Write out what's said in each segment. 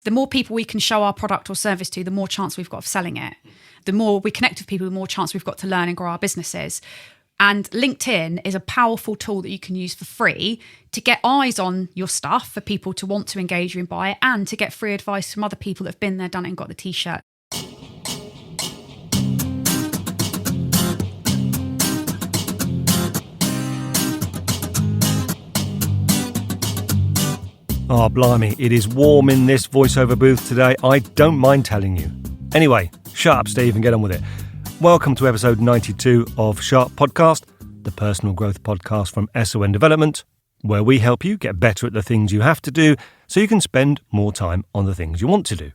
The more people we can show our product or service to, the more chance we've got of selling it. The more we connect with people, the more chance we've got to learn and grow our businesses. And LinkedIn is a powerful tool that you can use for free to get eyes on your stuff for people to want to engage you and buy it, and to get free advice from other people that have been there, done it, and got the t-shirt. Oh, blimey, it is warm in this voiceover booth today. I don't mind telling you. Anyway, shut up, Steve, and get on with it. Welcome to episode 92 of Sharp Podcast, the personal growth podcast from SON Development, where we help you get better at the things you have to do so you can spend more time on the things you want to do.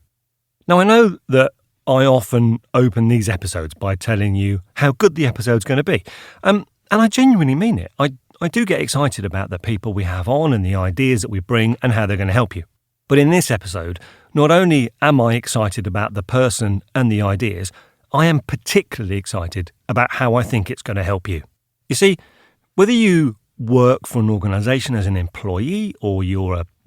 Now, I know that I often open these episodes by telling you how good the episode's going to be. And I genuinely mean it. I do get excited about the people we have on and the ideas that we bring and how they're going to help you. But in this episode, not only am I excited about the person and the ideas, I am particularly excited about how I think it's going to help you. You see, whether you work for an organisation as an employee, or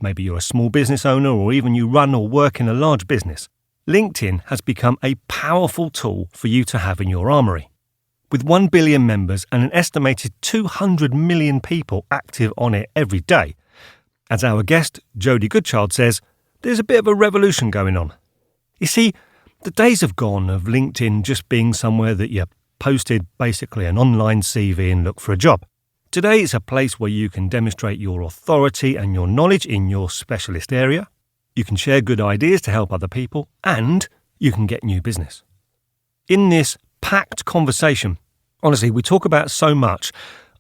maybe you're a small business owner, or even you run or work in a large business, LinkedIn has become a powerful tool for you to have in your armoury. With 1 billion members and an estimated 200 million people active on it every day, as our guest Jodie Goodchild says, there's a bit of a revolution going on. You see, the days have gone of LinkedIn just being somewhere that you posted basically an online CV and look for a job. Today it's a place where you can demonstrate your authority and your knowledge in your specialist area. You can share good ideas to help other people, and you can get new business. In this packed conversation, honestly, we talk about so much.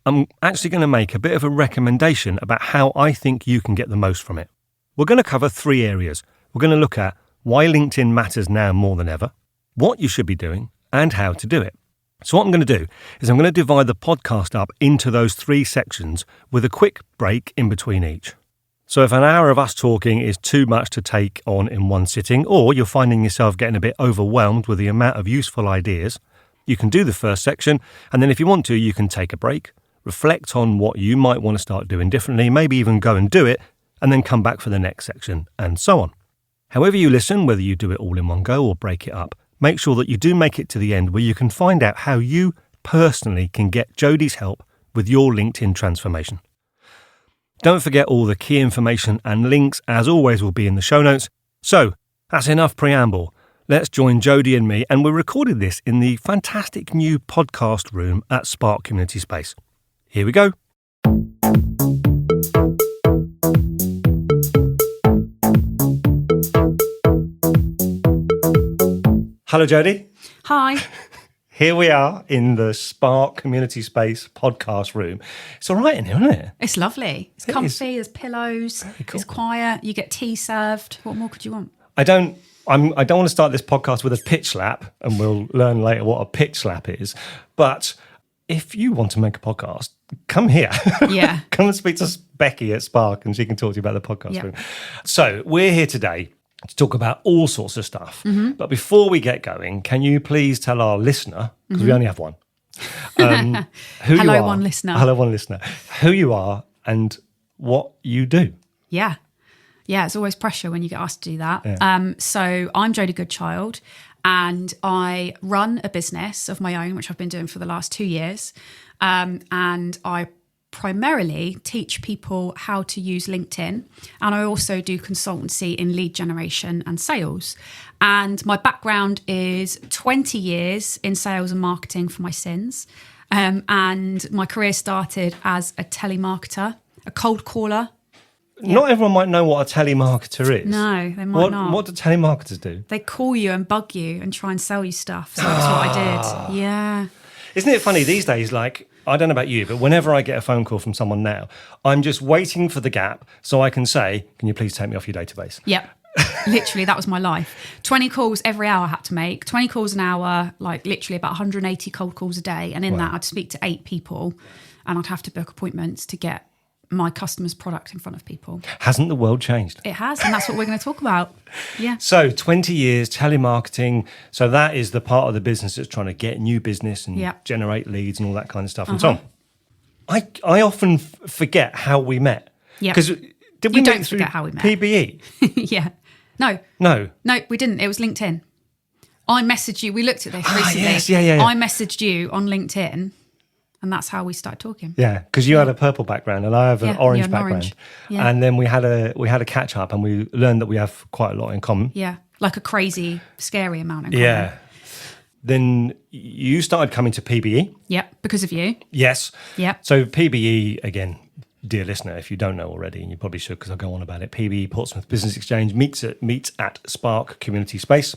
I'm actually going to make a bit of a recommendation about how I think you can get the most from it. We're going to cover 3 areas. We're going to look at why LinkedIn matters now more than ever, what you should be doing, and how to do it. So what I'm going to do is I'm going to divide the podcast up into those 3 sections with a quick break in between each. So if an hour of us talking is too much to take on in one sitting, or you're finding yourself getting a bit overwhelmed with the amount of useful ideas, you can do the first section, and then if you want to, you can take a break, reflect on what you might want to start doing differently, maybe even go and do it, and then come back for the next section, and so on. However you listen, whether you do it all in one go or break it up, make sure that you do make it to the end where you can find out how you personally can get Jodie's help with your LinkedIn transformation. Don't forget all the key information and links, as always, will be in the show notes. So, that's enough preamble. Let's join Jodie and me, and we're recording this in the fantastic new podcast room at Spark Community Space. Here we go. Hello, Jodie. Hi. Here we are in the Spark Community Space podcast room. It's all right in here, isn't it? It's lovely. It's comfy. There's pillows. Cool. It's quiet. You get tea served. What more could you want? I don't want to start this podcast with a pitch slap, and we'll learn later what a pitch slap is. But if you want to make a podcast, come here. Yeah. Come and speak to Becky at Spark, and she can talk to you about the podcast room. So we're here today to talk about all sorts of stuff. Mm-hmm. But before we get going, can you please tell our listener, because we only have one, who you are. Hello, one listener. Who you are and what you do. Yeah. Yeah, it's always pressure when you get asked to do that. Yeah. So I'm Jodie Goodchild, and I run a business of my own, which I've been doing for the last 2 years. And I primarily teach people how to use LinkedIn, and I also do consultancy in lead generation and sales. And my background is 20 years in sales and marketing for my sins. And my career started as a telemarketer, a cold caller. Yeah. Not everyone might know what a telemarketer is. No, they might not. What do telemarketers do? They call you and bug you and try and sell you stuff. So that's what I did. Yeah. Isn't it funny these days, like, I don't know about you, but whenever I get a phone call from someone now, I'm just waiting for the gap so I can say, can you please take me off your database? Yep. Literally, that was my life. 20 calls every hour I had to make. 20 calls an hour, like literally about 180 cold calls a day. And in that, I'd speak to 8 people, and I'd have to book appointments to get my customer's product in front of people. Hasn't the world changed? It has, and that's what we're going to talk about. Yeah. So 20 years telemarketing. So that is the part of the business that's trying to get new business and generate leads and all that kind of stuff. And so on. I often forget how we met. Yeah. Because did we don't meet through forget how we met. PBE? Yeah. No, we didn't. It was LinkedIn. I messaged you. We looked at this recently. Yes, yeah. I messaged you on LinkedIn, and that's how we started talking. Yeah, because you had a purple background and I have an orange background. Orange. Yeah. And then we had a catch up and we learned that we have quite a lot in common. Yeah, like a crazy, scary amount in common. Yeah. Then you started coming to PBE. Yep, because of you. Yes. Yep. So PBE, again, dear listener, if you don't know already, and you probably should because I'll go on about it, PBE, Portsmouth Business Exchange, meets at Spark Community Space,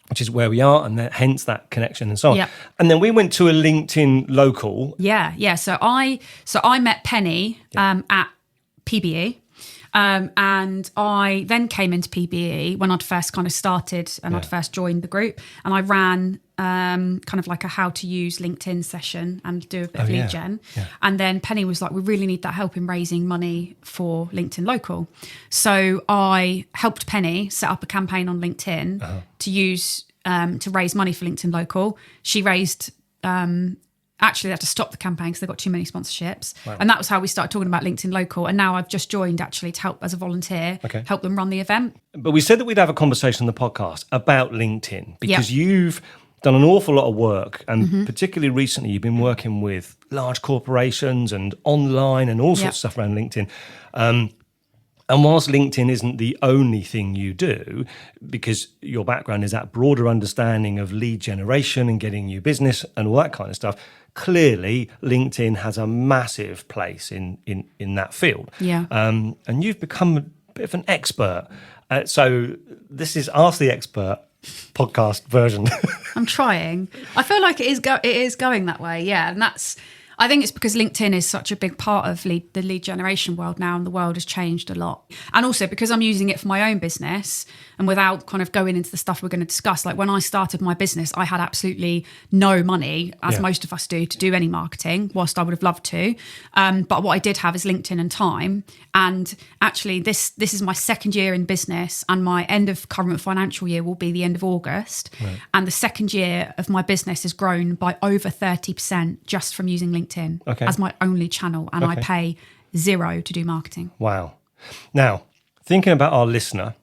which is where we are, and hence that connection and so on. Yep. And then we went to a LinkedIn local. Yeah. So I met Penny at PBE. And I then came into PBE when I'd first kind of started and I'd first joined the group, and I ran kind of like a how to use LinkedIn session and do a bit of lead gen. Yeah. And then Penny was like, we really need that help in raising money for LinkedIn Local. So I helped Penny set up a campaign on LinkedIn to use to raise money for LinkedIn Local. She raised actually, they had to stop the campaign because they got too many sponsorships. Wow. And that was how we started talking about LinkedIn Local. And now I've just joined actually to help as a volunteer, help them run the event. But we said that we'd have a conversation on the podcast about LinkedIn because you've done an awful lot of work. And particularly recently, you've been working with large corporations and online and all sorts of stuff around LinkedIn. And whilst LinkedIn isn't the only thing you do, because your background is that broader understanding of lead generation and getting new business and all that kind of stuff, clearly LinkedIn has a massive place in that field. Yeah. And you've become a bit of an expert. So this is Ask the Expert podcast version. I'm trying. I feel like it is going that way, yeah. And I think it's because LinkedIn is such a big part of the lead generation world now, and the world has changed a lot. And also because I'm using it for my own business, and without kind of going into the stuff we're going to discuss, like when I started my business, I had absolutely no money, as most of us do, to do any marketing, whilst I would have loved to. But what I did have is LinkedIn and time. And actually this is my second year in business, and my end of current financial year will be the end of August. Right. And the second year of my business has grown by over 30% just from using LinkedIn as my only channel, and I pay $0 to do marketing. Wow. Now, thinking about our listener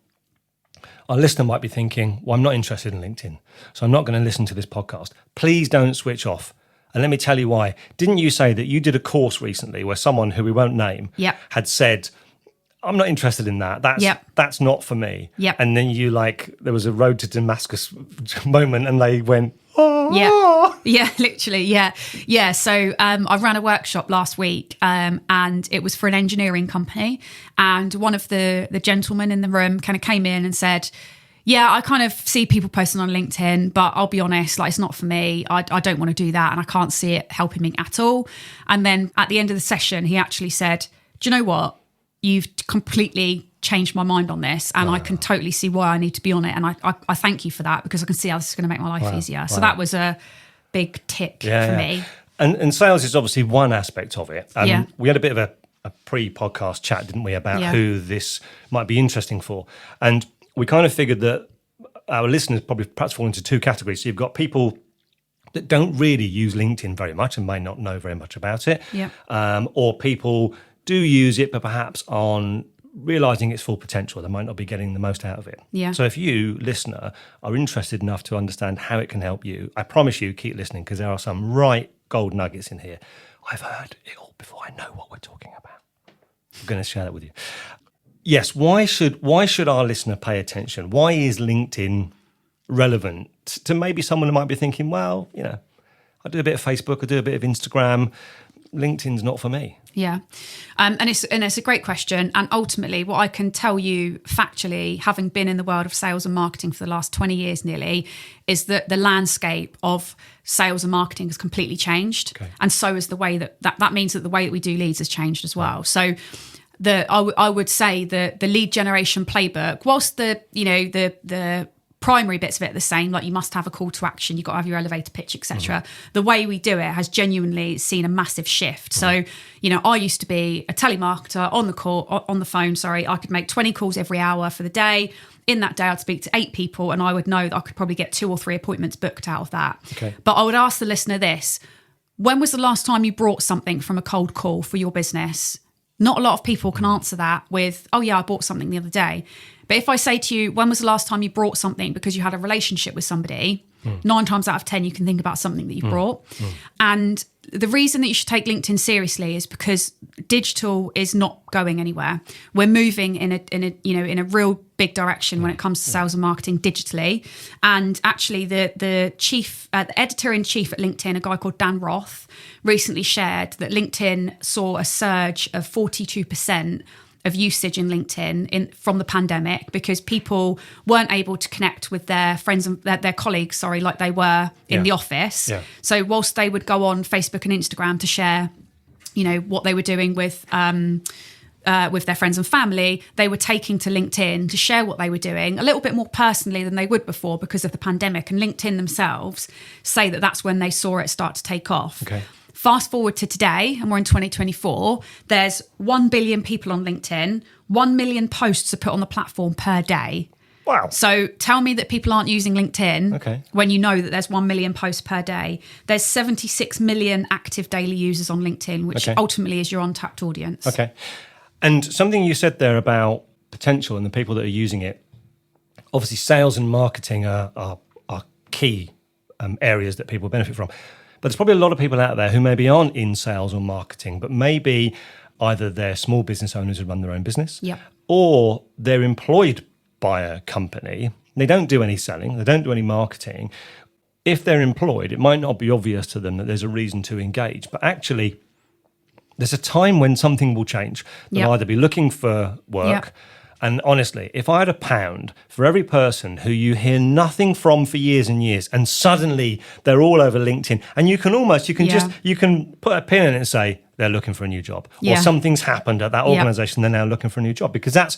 might be thinking, well, I'm not interested in LinkedIn, so I'm not going to listen to this podcast. Please don't switch off. And let me tell you why. Didn't you say that you did a course recently where someone who we won't name had said, I'm not interested in that. That's not for me. Yep. And then there was a road to Damascus moment, and they went, oh. Yeah, literally, yeah. So I ran a workshop last week, and it was for an engineering company. And one of the gentlemen in the room kind of came in and said, yeah, I kind of see people posting on LinkedIn, but I'll be honest, like, it's not for me. I don't want to do that, and I can't see it helping me at all. And then at the end of the session, he actually said, do you know what? You've completely changed my mind on this, and I can totally see why I need to be on it. And I thank you for that, because I can see how this is going to make my life easier. So that was a big tick for me. And sales is obviously one aspect of it. We had a bit of a pre-podcast chat, didn't we, about who this might be interesting for. And we kind of figured that our listeners probably perhaps fall into two categories. So you've got people that don't really use LinkedIn very much and may not know very much about it. Or people do use it, but perhaps on realising its full potential, they might not be getting the most out of it. So if you, listener, are interested enough to understand how it can help you, I promise you, keep listening, because there are some right gold nuggets in here. I've heard it all before. I know what we're talking about. I'm going to share that with you. Yes, why should our listener pay attention? Why is LinkedIn relevant to maybe someone who might be thinking, well, I do a bit of Facebook, I do a bit of Instagram, LinkedIn's not for me. Yeah. And it's a great question. And ultimately, what I can tell you factually, having been in the world of sales and marketing for the last 20 years nearly, is that the landscape of sales and marketing has completely changed. And so is the way that means that the way that we do leads has changed as well. So I would say that the lead generation playbook, whilst the primary bits of it are the same, like you must have a call to action, you've got to have your elevator pitch, etc. The way we do it has genuinely seen a massive shift. So, I used to be a telemarketer on the phone, I could make 20 calls every hour for the day. In that day, I'd speak to 8 people, and I would know that I could probably get 2 or 3 appointments booked out of that. But I would ask the listener this: when was the last time you brought something from a cold call for your business? Not a lot of people can answer that with, oh yeah, I bought something the other day. But if I say to you, when was the last time you brought something because you had a relationship with somebody, 9 times out of 10, you can think about something that you brought. And the reason that you should take LinkedIn seriously is because digital is not going anywhere. We're moving in a real big direction when it comes to sales and marketing digitally. And actually, the editor-in-chief at LinkedIn, a guy called Dan Roth, recently shared that LinkedIn saw a surge of 42% of usage in LinkedIn from the pandemic because people weren't able to connect with their friends and their colleagues, like they were in the office. Yeah. So whilst they would go on Facebook and Instagram to share, what they were doing with their friends and family, they were taking to LinkedIn to share what they were doing a little bit more personally than they would before because of the pandemic. And LinkedIn themselves say that that's when they saw it start to take off. Okay. Fast forward to today, and we're in 2024, there's 1 billion people on LinkedIn, 1 million posts are put on the platform per day. Wow. So tell me that people aren't using LinkedIn when you know that there's 1 million posts per day. There's 76 million active daily users on LinkedIn, which ultimately is your untapped audience. Okay. And something you said there about potential and the people that are using it, obviously sales and marketing are key areas that people benefit from. But there's probably a lot of people out there who maybe aren't in sales or marketing, but maybe either they're small business owners who run their own business, or they're employed by a company. They don't do any selling, they don't do any marketing. If they're employed, it might not be obvious to them that there's a reason to engage, but actually there's a time when something will change. They'll either be looking for work. And honestly, if I had £1 for every person who you hear nothing from for years and years, and suddenly they're all over LinkedIn, and you can put a pin in it and say they're looking for a new job, or something's happened at that organisation, they're now looking for a new job, because that's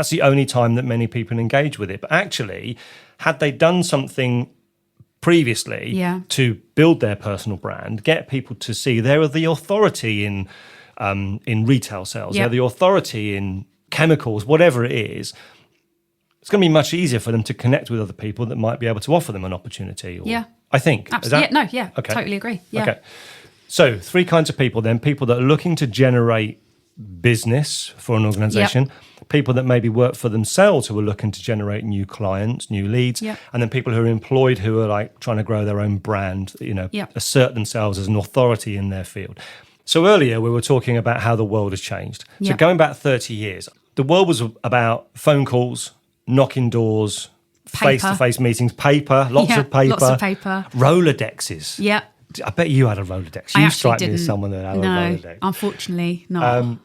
the only time that many people engage with it. But actually, had they done something previously to build their personal brand, get people to see they're the authority in retail sales, they're the authority in chemicals, whatever it is, it's going to be much easier for them to connect with other people that might be able to offer them an opportunity. I think. Absolutely. Totally agree. Yeah. Okay. So 3 kinds of people then: people that are looking to generate business for an organisation, people that maybe work for themselves who are looking to generate new clients, new leads, and then people who are employed who are like trying to grow their own brand, assert themselves as an authority in their field. So earlier we were talking about how the world has changed. So going back 30 years, the world was about phone calls, knocking doors, face-to-face meetings, lots of paper, Rolodexes. Yeah. I bet you had a Rolodex. You strike me as someone that had a Rolodex. No, unfortunately not.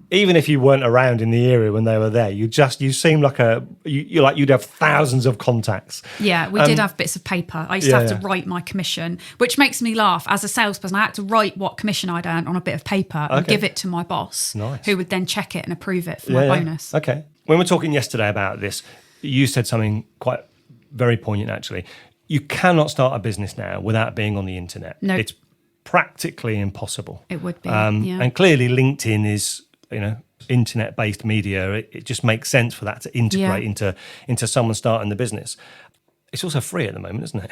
Even if you weren't around in the era when they were there, you seem like you'd have thousands of contacts. Yeah, we did have bits of paper. I used to have to write my commission, which makes me laugh. As a salesperson, I had to write what commission I'd earned on a bit of paper and give it to my boss, who would then check it and approve it for my bonus. Okay. When we were talking yesterday about this, you said something quite very poignant, actually. You cannot start a business now without being on the internet. No. It's practically impossible. It would be, And clearly LinkedIn is, internet-based media. It just makes sense for that to integrate into someone starting the business. It's also free at the moment, isn't it?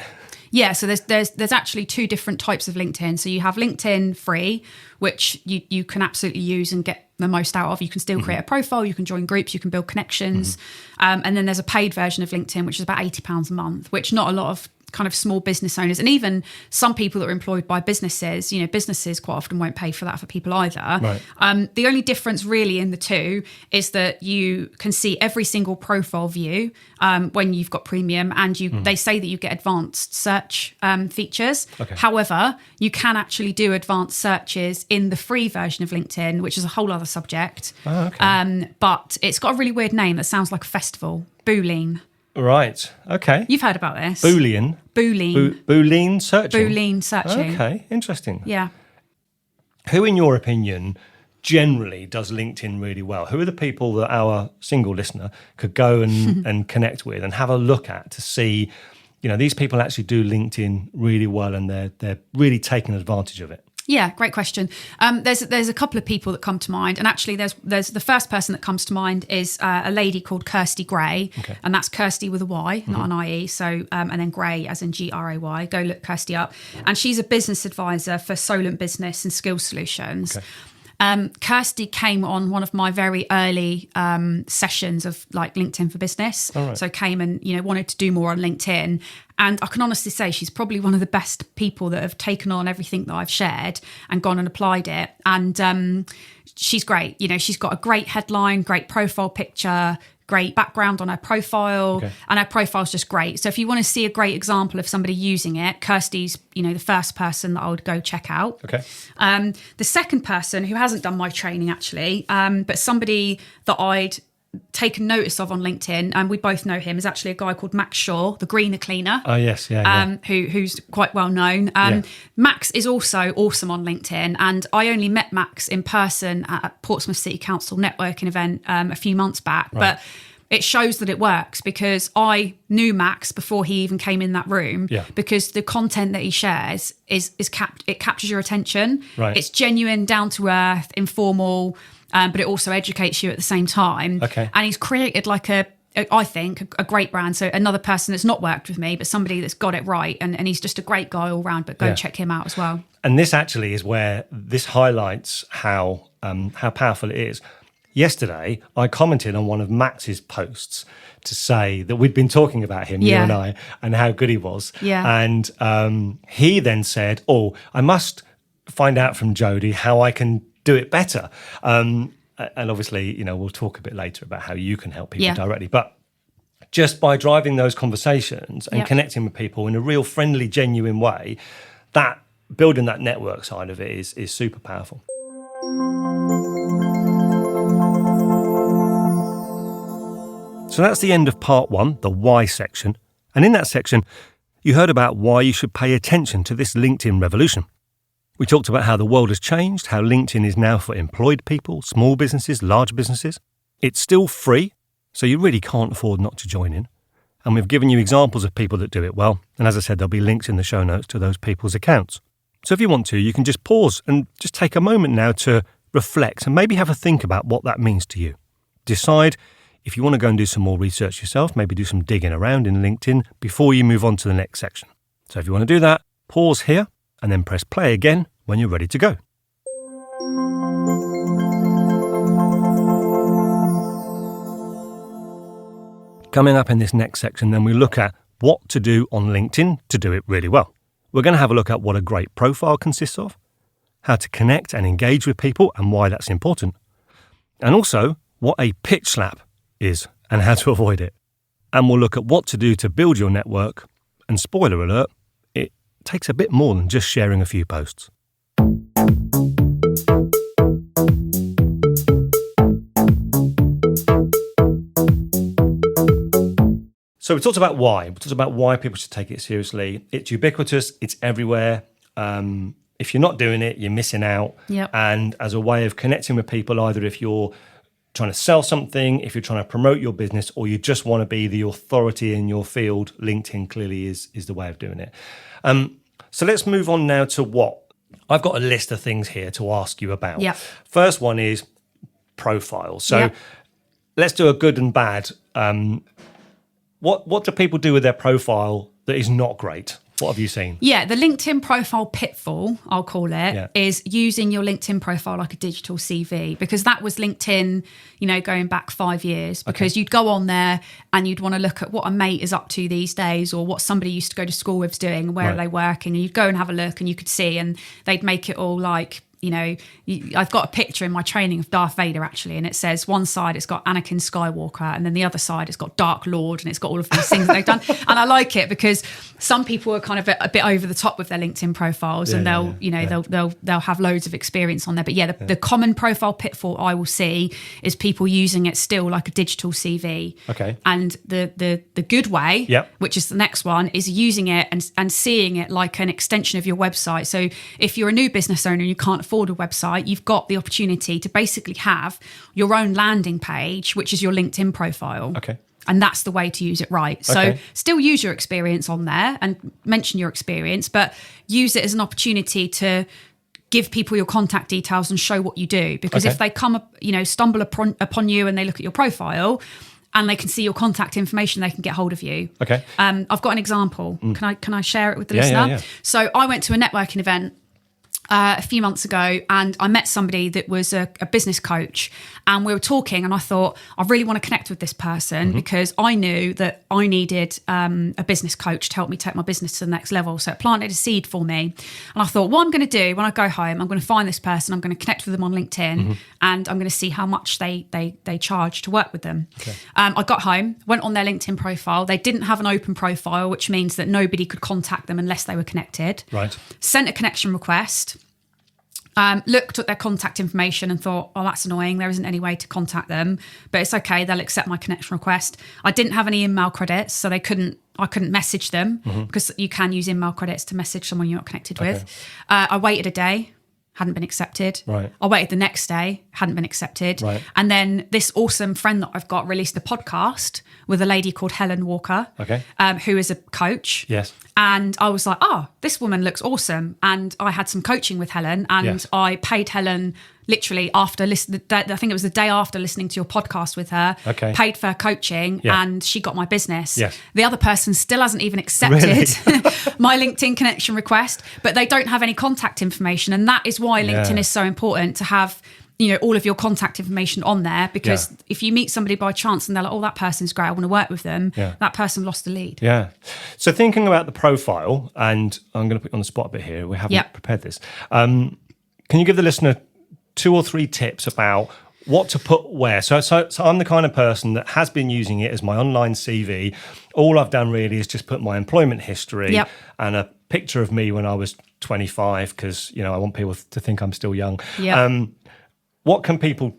Yeah, so there's actually 2 different types of LinkedIn. So you have LinkedIn free, which you can absolutely use and get the most out of. You can still create a profile, you can join groups, you can build connections. And then there's a paid version of LinkedIn, which is about £80 a month, which not a lot of kind of small business owners, and even some people that are employed by businesses, businesses quite often won't pay for that for people either. Right. The only difference really in the 2 is that you can see every single profile view when you've got premium, and they say that you get advanced search features. Okay. However, you can actually do advanced searches in the free version of LinkedIn, which is a whole other subject. Oh, okay. But it's got a really weird name that sounds like a festival, Boolean. Right. Okay. You've heard about this. Boolean searching. Boolean searching. Okay. Interesting. Yeah. Who, in your opinion, generally does LinkedIn really well? Who are the people that our single listener could go and connect with and have a look at to see, these people actually do LinkedIn really well and they're really taking advantage of it? Yeah, great question. There's a couple of people that come to mind, and actually there's the first person that comes to mind is a lady called Kirsty Gray, and that's Kirsty with a Y, not an IE. So and then Gray as in GRAY. Go look Kirsty up, and she's a business advisor for Solent Business and Skills Solutions. Okay. Kirsty came on one of my very early sessions of like LinkedIn for Business. So came and, wanted to do more on LinkedIn. And I can honestly say she's probably one of the best people that have taken on everything that I've shared and gone and applied it. And she's great. She's got a great headline, great profile picture, great background on her profile, and her profile's just great. So if you want to see a great example of somebody using it, Kirsty's, the first person that I would go check out. The second person, who hasn't done my training actually, but somebody that I'd taken notice of on LinkedIn, and we both know him, is actually a guy called Max Shaw, the greener cleaner. Oh yes, who's quite well known. Max is also awesome on LinkedIn, and I only met Max in person at a Portsmouth City Council networking event a few months back, but it shows that it works because I knew Max before he even came in that room, because the content that he shares it captures your attention. It's genuine, down to earth, informal, but it also educates you at the same time. And he's created I think a great brand. So another person that's not worked with me, but somebody that's got it right. And he's just a great guy all round, but go check him out as well. And this actually is where this highlights how powerful it is. Yesterday, I commented on one of Max's posts to say that we'd been talking about him, you and I, and how good he was. And he then said, I must find out from Jodie how I can do it better. And obviously, we'll talk a bit later about how you can help people directly. But just by driving those conversations and connecting with people in a real friendly, genuine way, that building that network side of it is super powerful. So that's the end of part 1, the why section. And in that section, you heard about why you should pay attention to this LinkedIn revolution. We talked about how the world has changed, how LinkedIn is now for employed people, small businesses, large businesses. It's still free, so you really can't afford not to join in. And we've given you examples of people that do it well. And as I said, there'll be links in the show notes to those people's accounts. So if you want to, you can just pause and just take a moment now to reflect and maybe have a think about what that means to you. Decide if you want to go and do some more research yourself, maybe do some digging around in LinkedIn before you move on to the next section. So if you want to do that, pause here and then press play again when you're ready to go. Coming up in this next section, then we look at what to do on LinkedIn to do it really well. We're going to have a look at what a great profile consists of, how to connect and engage with people and why that's important, and also what a pitch slap is and how to avoid it. And we'll look at what to do to build your network. And spoiler alert, it takes a bit more than just sharing a few posts. So we talked about why. We talked about why people should take it seriously. It's ubiquitous. It's everywhere. If you're not doing it, you're missing out. And as a way of connecting with people, either if you're trying to sell something, if you're trying to promote your business, or you just want to be the authority in your field, LinkedIn clearly is the way of doing it. So let's move on now to what I've got a list of things here to ask you about. First one is profiles. So let's do a good and bad. What do people do with their profile that is not great? What have you seen? The LinkedIn profile pitfall, I'll call it, is using your LinkedIn profile like a digital CV, because that was LinkedIn, going back 5 years, because you'd go on there and you'd want to look at what a mate is up to these days, or what somebody used to go to school with is doing, where are they working, and you'd go and have a look and you could see, and they'd make it all like, I've got a picture in my training of Darth Vader actually, and it says one side it's got Anakin Skywalker, and then the other side it's got Dark Lord, and it's got all of these things that they've done. And I like it because some people are kind of a bit over the top with their LinkedIn profiles, and they'll have loads of experience on there. But the common profile pitfall I will see is people using it still like a digital CV. And the good way, which is the next one, is using it and seeing it like an extension of your website. So if you're a new business owner and you can't afford a website, you've got the opportunity to basically have your own landing page, which is your LinkedIn profile. And that's the way to use it right. So still use your experience on there and mention your experience, but use it as an opportunity to give people your contact details and show what you do. Because if they stumble upon you and they look at your profile and they can see your contact information, they can get hold of you. I've got an example. Can I share it with the listener? So I went to a networking event a few months ago, and I met somebody that was a business coach, and we were talking, and I thought, I really want to connect with this person because I knew that I needed a business coach to help me take my business to the next level. So it planted a seed for me. And I thought, what I'm going to do when I go home, I'm going to find this person, I'm going to connect with them on LinkedIn, and I'm going to see how much they charge to work with them. Okay. I got home, went on their LinkedIn profile. They didn't have an open profile, which means that nobody could contact them unless they were connected. Right. Sent a connection request. Looked at their contact information and thought, oh, that's annoying. There isn't any way to contact them, but it's okay. They'll accept my connection request. I didn't have any email credits, so I couldn't message them because you can use email credits to message someone you're not connected with. I waited a day, hadn't been accepted. Right. I waited the next day, hadn't been accepted. Right. And then this awesome friend that I've got released a podcast with a lady called Helen Walker, who is a coach. Yes. And I was like, oh, this woman looks awesome. And I had some coaching with Helen, and I paid Helen literally after listening. I think it was the day after listening to your podcast with her. Okay. Paid for her coaching, and she got my business. Yes. The other person still hasn't even accepted my LinkedIn connection request, but they don't have any contact information. And that is why LinkedIn is so important, to have all of your contact information on there, because if you meet somebody by chance and they're like, oh, that person's great, I want to work with them, that person lost the lead. Yeah. So thinking about the profile, and I'm going to put you on the spot a bit here. We haven't prepared this. Can you give the listener 2 or 3 tips about what to put where? So I'm the kind of person that has been using it as my online CV. All I've done really is just put my employment history and a picture of me when I was 25, because, I want people to think I'm still young. Yep. What can people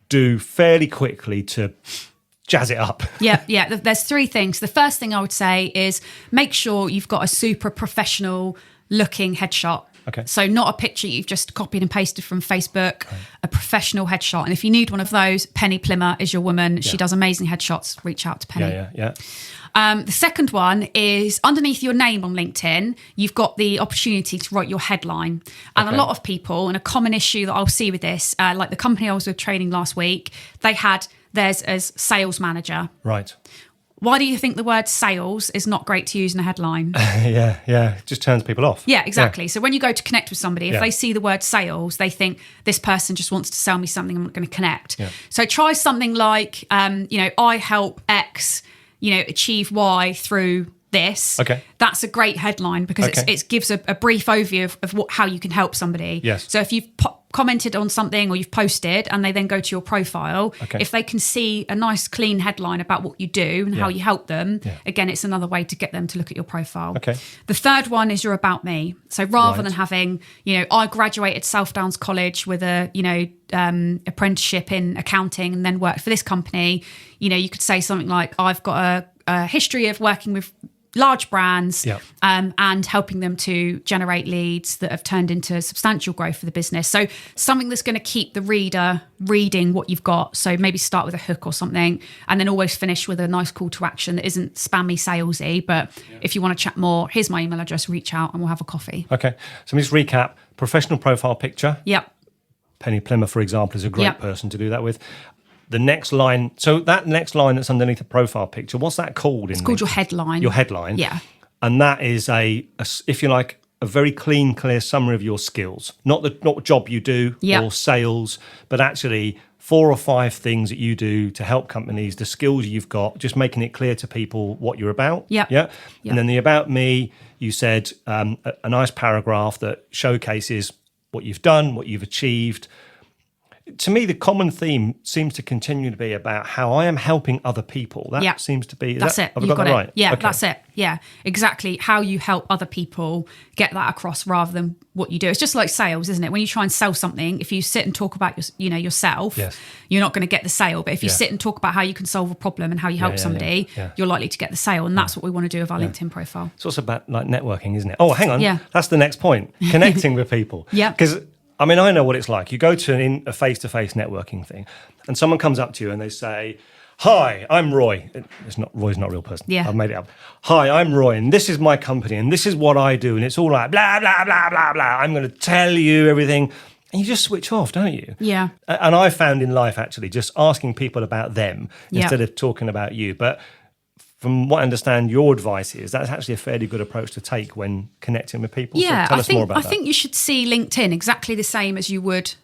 do fairly quickly to jazz it up? Yeah. There's 3 things. The first thing I would say is make sure you've got a super professional looking headshot. Okay. So not a picture you've just copied and pasted from Facebook, a professional headshot. And if you need one of those, Penny Plimmer is your woman. Yeah. She does amazing headshots. Reach out to Penny. Yeah. The second one is underneath your name on LinkedIn, you've got the opportunity to write your headline. And a lot of people, and a common issue that I'll see with this, like the company I was with training last week, they had theirs as sales manager. Right. Why do you think the word sales is not great to use in a headline? It just turns people off. Yeah, exactly. So when you go to connect with somebody, if they see the word sales, they think this person just wants to sell me something, I'm not going to connect. Yeah. So try something like, I help X, achieve Y through this. Okay. That's a great headline because it gives a brief overview of how you can help somebody. Yes. So if you've commented on something or you've posted and they then go to your profile, if they can see a nice clean headline about what you do and how you help them, again, it's another way to get them to look at your profile. Okay. The third one is your about me. So rather than having, I graduated South Downs College with a, apprenticeship in accounting and then worked for this company, you could say something like, I've got a history of working with large brands and helping them to generate leads that have turned into substantial growth for the business. So something that's going to keep the reader reading what you've got. So maybe start with a hook or something and then always finish with a nice call to action that isn't spammy salesy. But if you want to chat more, here's my email address, reach out and we'll have a coffee. Okay. So let me just recap. Professional profile picture. Yep. Penny Plimmer, for example, is a great person to do that with. The next line, so that next line that's underneath the profile picture, what's that called? It's called your headline. Your headline. Yeah. And that is if you like, a very clean, clear summary of your skills. Not what job you do or sales, but actually 4 or 5 things that you do to help companies, the skills you've got, just making it clear to people what you're about. Yeah. And then the about me, you said a nice paragraph that showcases what you've done, what you've achieved. To me, the common theme seems to continue to be about how I am helping other people. That seems to be... That's it. Have I got that right? Yeah, that's it. Yeah, exactly. How you help other people get that across rather than what you do. It's just like sales, isn't it? When you try and sell something, if you sit and talk about yourself, you're not going to get the sale. But if you sit and talk about how you can solve a problem and how you help somebody, you're likely to get the sale. And that's what we want to do with our LinkedIn profile. It's also about like networking, isn't it? Oh, hang on. Yeah. That's the next point. Connecting with people. Yeah. Because... I know what it's like. You go to a face-to-face networking thing and someone comes up to you and they say, hi, I'm Roy. Roy's not a real person. Yeah. I've made it up. Hi, I'm Roy and this is my company and this is what I do. And it's all like blah, blah, blah, blah, blah. I'm going to tell you everything. And you just switch off, don't you? Yeah. And I found in life actually just asking people about them instead of talking about you. But from what I understand, your advice is that's actually a fairly good approach to take when connecting with people. Yeah, so tell us more about that. I think you should see LinkedIn exactly the same as you would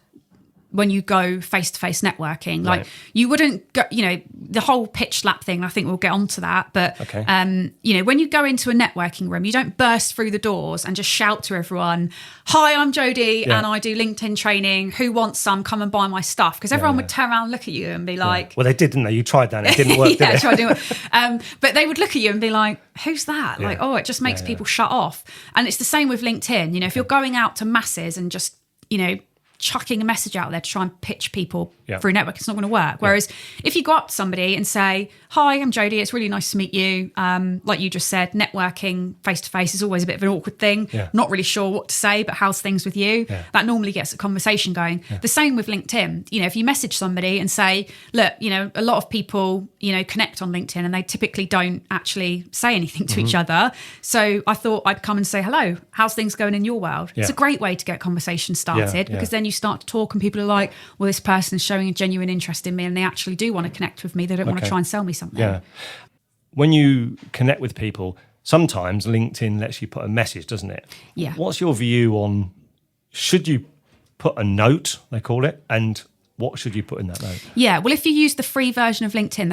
when you go face-to-face networking. Like you wouldn't go, the whole pitch slap thing, I think we'll get onto that. But, when you go into a networking room, you don't burst through the doors and just shout to everyone, "Hi, I'm Jodie and I do LinkedIn training. Who wants some? Come and buy my stuff." Because everyone would turn around and look at you and be like... Well, they did, didn't they? You tried that and it didn't work, did it? Tried doing it. But they would look at you and be like, "Who's that?" Like, it just makes people shut off. And it's the same with LinkedIn. If you're going out to masses and just, chucking a message out there to try and pitch people through network, it's not going to work. Whereas if you go up to somebody and say, "Hi, I'm Jodie, it's really nice to meet you." Like you just said, networking face-to-face is always a bit of an awkward thing. Not really sure what to say, but how's things with you? That normally gets a conversation going. The same with LinkedIn. If you message somebody and say, "Look, a lot of people, connect on LinkedIn and they typically don't actually say anything to each other. So I thought I'd come and say, hello, how's things going in your world?" It's a great way to get conversation started because then you start to talk and people are like, "Well, this person is showing a genuine interest in me and they actually do want to connect with me. They don't want to try and sell me something." Yeah. When you connect with people, sometimes LinkedIn lets you put a message, doesn't it? Yeah. What's your view on, should you put a note, they call it, and what should you put in that note? Yeah, well, if you use the free version of LinkedIn,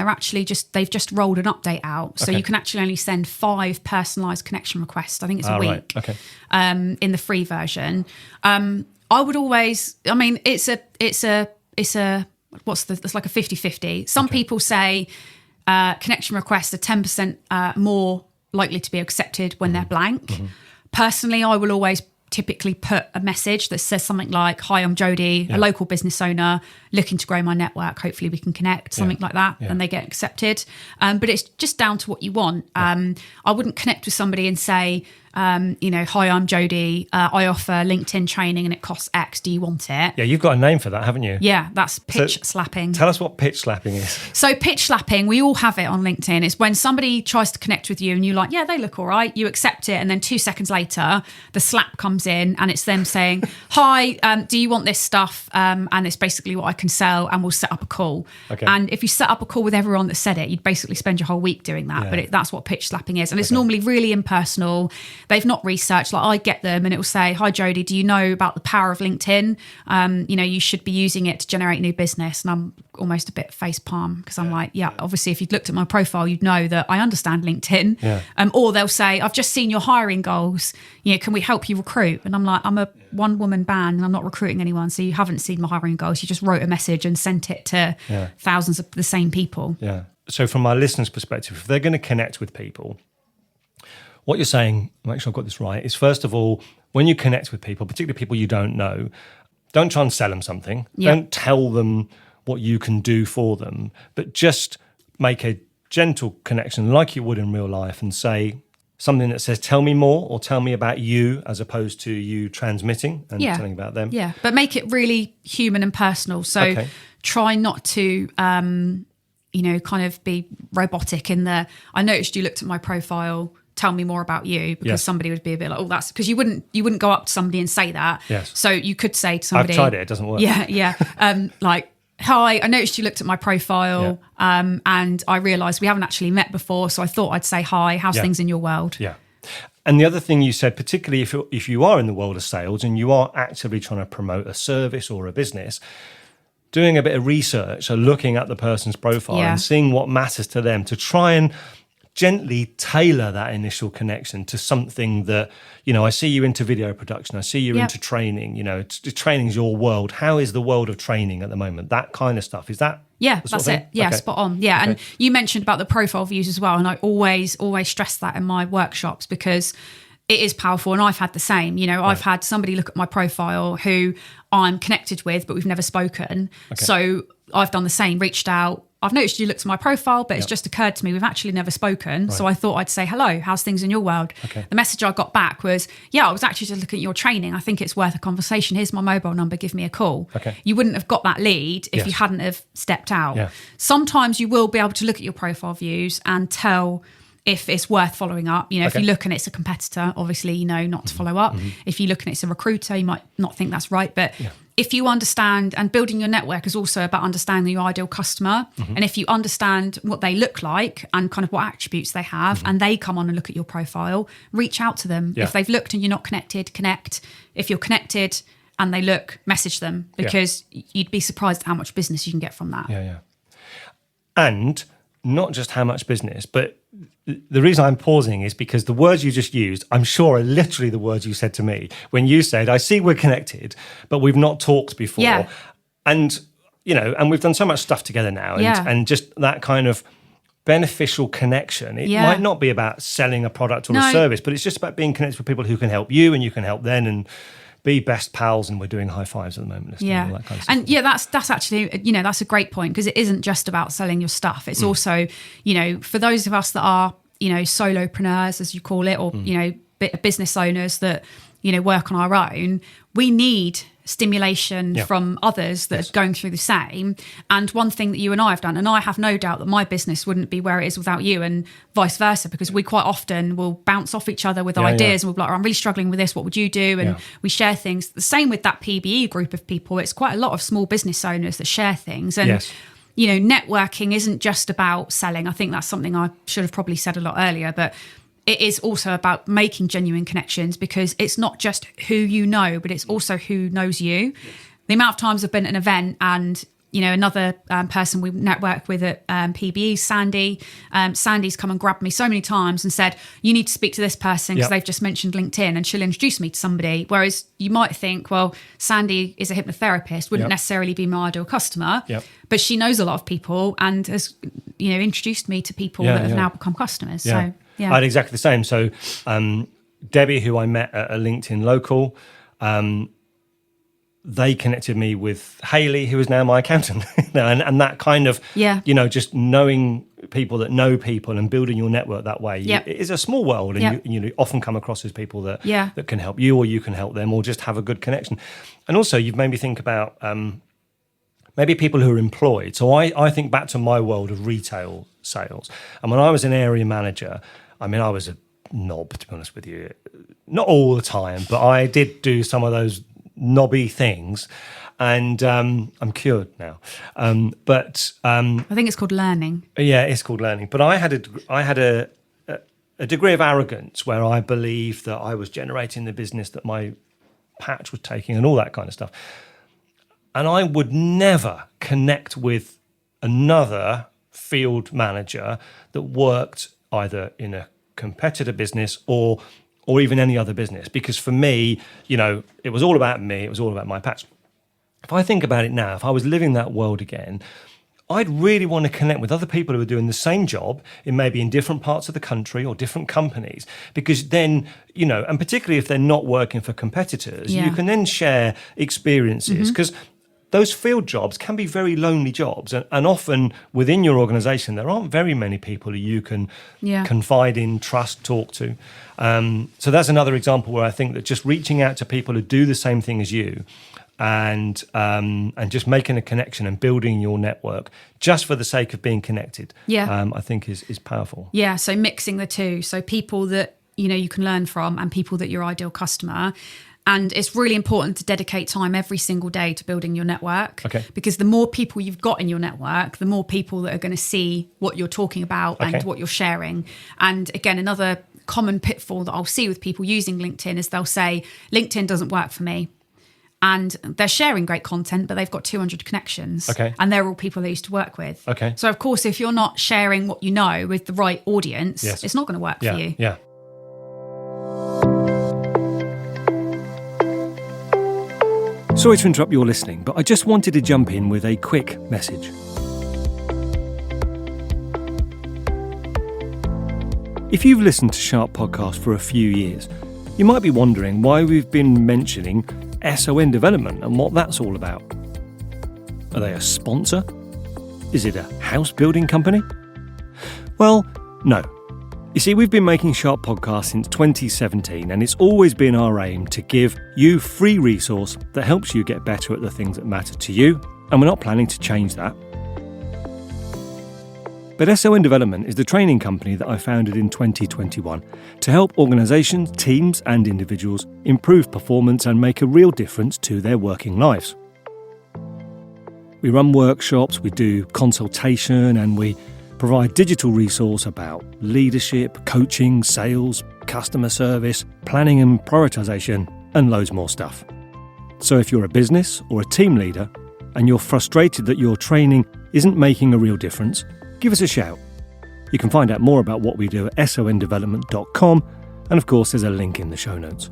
they've just rolled an update out. So you can actually only send 5 personalised connection requests. I think it's a week. Right. Okay. In the free version. I would always, it's like a 50-50. Some people say connection requests are 10% more likely to be accepted when they're blank. Personally, I will always typically put a message that says something like, "Hi, I'm Jodie, a local business owner looking to grow my network. Hopefully we can connect," something like that, and they get accepted. But it's just down to what you want. I wouldn't connect with somebody and say, "Hi, I'm Jodie. I offer LinkedIn training and it costs X. Do you want it?" Yeah, you've got a name for that, haven't you? Yeah, that's pitch slapping. Tell us what pitch slapping is. So pitch slapping, we all have it on LinkedIn. It's when somebody tries to connect with you and you're like, "Yeah, they look all right." You accept it, and then 2 seconds later, the slap comes in and it's them saying, "Hi, do you want this stuff?" And it's basically what I can sell, and we'll set up a call. Okay. And if you set up a call with everyone that said it, you'd basically spend your whole week doing that. But that's what pitch slapping is. And it's normally really impersonal. They've not researched. Like, I get them and it will say, "Hi Jodie, do you know about the power of LinkedIn? You should be using it to generate new business." And I'm almost a bit face palm because I'm like, obviously if you'd looked at my profile, you'd know that I understand LinkedIn. Or they'll say, "I've just seen your hiring goals. Can we help you recruit?" And I'm like, I'm a one-woman band and I'm not recruiting anyone. So you haven't seen my hiring goals. You just wrote a message and sent it to thousands of the same people. Yeah. So from my listeners' perspective, if they're going to connect with people, what you're saying, make sure I've got this right, is first of all, when you connect with people, particularly people you don't know, don't try and sell them something. Don't tell them what you can do for them, but just make a gentle connection like you would in real life and say something that says, "Tell me more," or "Tell me about you," as opposed to you transmitting and telling about them. Yeah, but make it really human and personal. So try not to, kind of be robotic in the, "I noticed you looked at my profile, tell me more about you," because somebody would be a bit like, "Oh, that's," because you wouldn't go up to somebody and say that. Yes. So you could say to somebody, "I've tried it, it doesn't work." Like, "Hi, I noticed you looked at my profile and I realised we haven't actually met before, so I thought I'd say hi, how's things in your world?" Yeah. And the other thing you said, particularly if you are in the world of sales and you are actively trying to promote a service or a business, doing a bit of research, so looking at the person's profile and seeing what matters to them to try and gently tailor that initial connection to something that, I see you into video production, I see you into training, training's your world. How is the world of training at the moment? That kind of stuff. Is that? Yeah, that's it. Yeah, spot on. Yeah. Okay. And you mentioned about the profile views as well. And I always stress that in my workshops because it is powerful. And I've had the same, I've had somebody look at my profile who I'm connected with, but we've never spoken. Okay. So I've done the same, reached out. "I've noticed you looked at my profile, but it's just occurred to me we've actually never spoken. Right. So I thought I'd say, hello, how's things in your world?" Okay. The message I got back was, "I was actually just looking at your training. I think it's worth a conversation. Here's my mobile number. Give me a call." Okay. You wouldn't have got that lead if you hadn't have stepped out. Yeah. Sometimes you will be able to look at your profile views and tell if it's worth following up. If you look and it's a competitor, obviously, not to follow up. Mm-hmm. If you look and it's a recruiter, you might not think that's right. But if you understand, and building your network is also about understanding your ideal customer. And if you understand what they look like and kind of what attributes they have, and they come on and look at your profile, reach out to them. If they've looked and you're not connected, connect. If you're connected and they look, message them, because you'd be surprised at how much business you can get from that. Yeah. And not just how much business, but the reason I'm pausing is because the words you just used, I'm sure, are literally the words you said to me when you said, I see we're connected, but we've not talked before. Yeah. And, and we've done so much stuff together now. And just that kind of beneficial connection. It might not be about selling a product or a service, but it's just about being connected with people who can help you and you can help them, and be best pals. And we're doing high fives at the moment. All that kind of stuff. And that's actually, that's a great point, because it isn't just about selling your stuff. It's also, for those of us that are, solopreneurs, as you call it, or, business owners that, work on our own, we need stimulation from others that are going through the same. And one thing that you and I have done, and I have no doubt that my business wouldn't be where it is without you, and vice versa, because we quite often will bounce off each other with ideas, and we'll be like, I'm really struggling with this, what would you do? And we share things. The same with that PBE group of people. It's quite a lot of small business owners that share things. And networking isn't just about selling. I think that's something I should have probably said a lot earlier, but it is also about making genuine connections, because it's not just who you know, but it's also who knows you. The amount of times I've been at an event and, another person we network with at PBE, Sandy, Sandy's come and grabbed me so many times and said, you need to speak to this person because they've just mentioned LinkedIn, and she'll introduce me to somebody. Whereas you might think, well, Sandy is a hypnotherapist, wouldn't necessarily be my ideal customer, but she knows a lot of people and has, introduced me to people that have now become customers. So. Yeah. I had exactly the same. So Debbie, who I met at a LinkedIn local, they connected me with Hayley, who is now my accountant. and that kind of, just knowing people that know people and building your network that way. It is a small world, and you often come across as people that can help you, or you can help them, or just have a good connection. And also you've made me think about maybe people who are employed. So I think back to my world of retail sales. And when I was an area manager, I was a knob, to be honest with you. Not all the time, but I did do some of those knobby things. And I'm cured now. But I think it's called learning. Yeah, it's called learning. But I had a degree of arrogance where I believed that I was generating the business that my patch was taking and all that kind of stuff. And I would never connect with another field manager that worked either in a competitor business or even any other business, because for me, it was all about me. It was all about my patch. If I think about it now, if I was living that world again, I'd really want to connect with other people who are doing the same job maybe in different parts of the country or different companies, because then, and particularly if they're not working for competitors, you can then share experiences, because those field jobs can be very lonely jobs, and often within your organisation there aren't very many people who you can confide in, trust, talk to. So that's another example where I think that just reaching out to people who do the same thing as you, and just making a connection and building your network just for the sake of being connected, I think is powerful. Yeah, so mixing the two, so people that you can learn from and people that your ideal customer. And it's really important to dedicate time every single day to building your network. Because the more people you've got in your network, the more people that are going to see what you're talking about and what you're sharing. And again, another common pitfall that I'll see with people using LinkedIn is they'll say, LinkedIn doesn't work for me. And they're sharing great content, but they've got 200 connections. And they're all people they used to work with. So, of course, if you're not sharing what you know with the right audience, it's not going to work for you. Yeah. Sorry to interrupt your listening, but I just wanted to jump in with a quick message. If you've listened to Sharp Podcast for a few years, you might be wondering why we've been mentioning SON development and what that's all about. Are they a sponsor? Is it a house building company? Well, no. You see, we've been making Sharp Podcasts since 2017, and it's always been our aim to give you free resource that helps you get better at the things that matter to you, and we're not planning to change that. But SON Development is the training company that I founded in 2021 to help organisations, teams and individuals improve performance and make a real difference to their working lives. We run workshops, we do consultation, and we provide digital resource about leadership, coaching, sales, customer service, planning and prioritisation, and loads more stuff. So if you're a business or a team leader and you're frustrated that your training isn't making a real difference, give us a shout. You can find out more about what we do at sondevelopment.com, and of course there's a link in the show notes.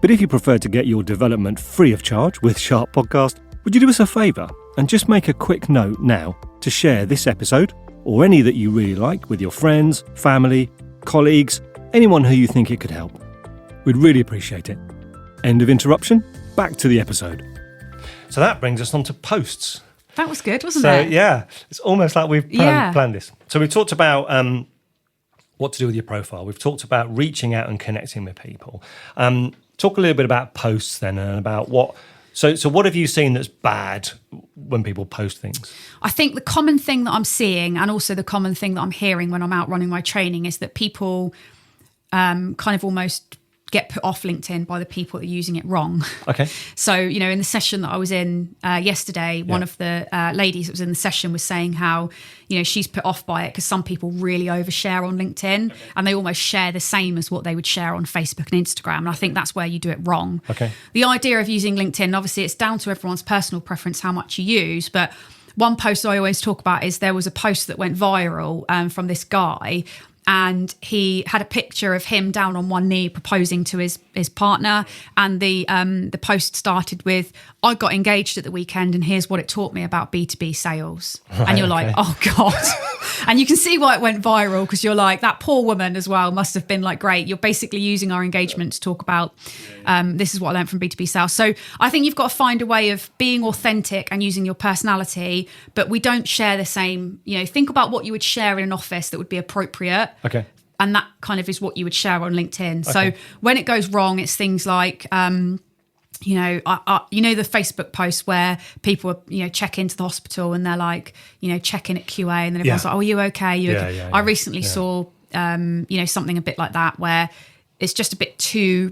But if you prefer to get your development free of charge with Sharp Podcast, would you do us a favour and just make a quick note now to share this episode or any that you really like with your friends, family, colleagues, anyone who you think it could help. We'd really appreciate it. End of interruption, back to the episode. So that brings us on to posts. That was good, wasn't it? So yeah, it's almost like we've planned this. So we've talked about what to do with your profile. We've talked about reaching out and connecting with people. Talk a little bit about posts then and about what... So what have you seen that's bad when people post things? I think the common thing that I'm seeing, and also the common thing that I'm hearing when I'm out running my training, is that people kind of almost get put off LinkedIn by the people that are using it wrong. Okay. So, in the session that I was in yesterday, one of the ladies that was in the session was saying how, she's put off by it because some people really overshare on LinkedIn and they almost share the same as what they would share on Facebook and Instagram. And I think that's where you do it wrong. Okay. The idea of using LinkedIn, obviously it's down to everyone's personal preference how much you use, but one post I always talk about is there was a post that went viral from this guy, and he had a picture of him down on one knee proposing to his partner, and the post started with, "I got engaged at the weekend and here's what it taught me about B2B sales." Right, and you're like, oh God. And you can see why it went viral, because you're like, that poor woman as well must have been like, great, you're basically using our engagement to talk about this is what I learned from B2B sales. So I think you've got to find a way of being authentic and using your personality, but we don't share the same, think about what you would share in an office that would be appropriate. Okay. And that kind of is what you would share on LinkedIn. Okay. So when it goes wrong, it's things like, the Facebook posts where people, check into the hospital and they're like, check in at QA, and then everyone's like, "Oh, are you okay? I recently saw, something a bit like that where it's just a bit too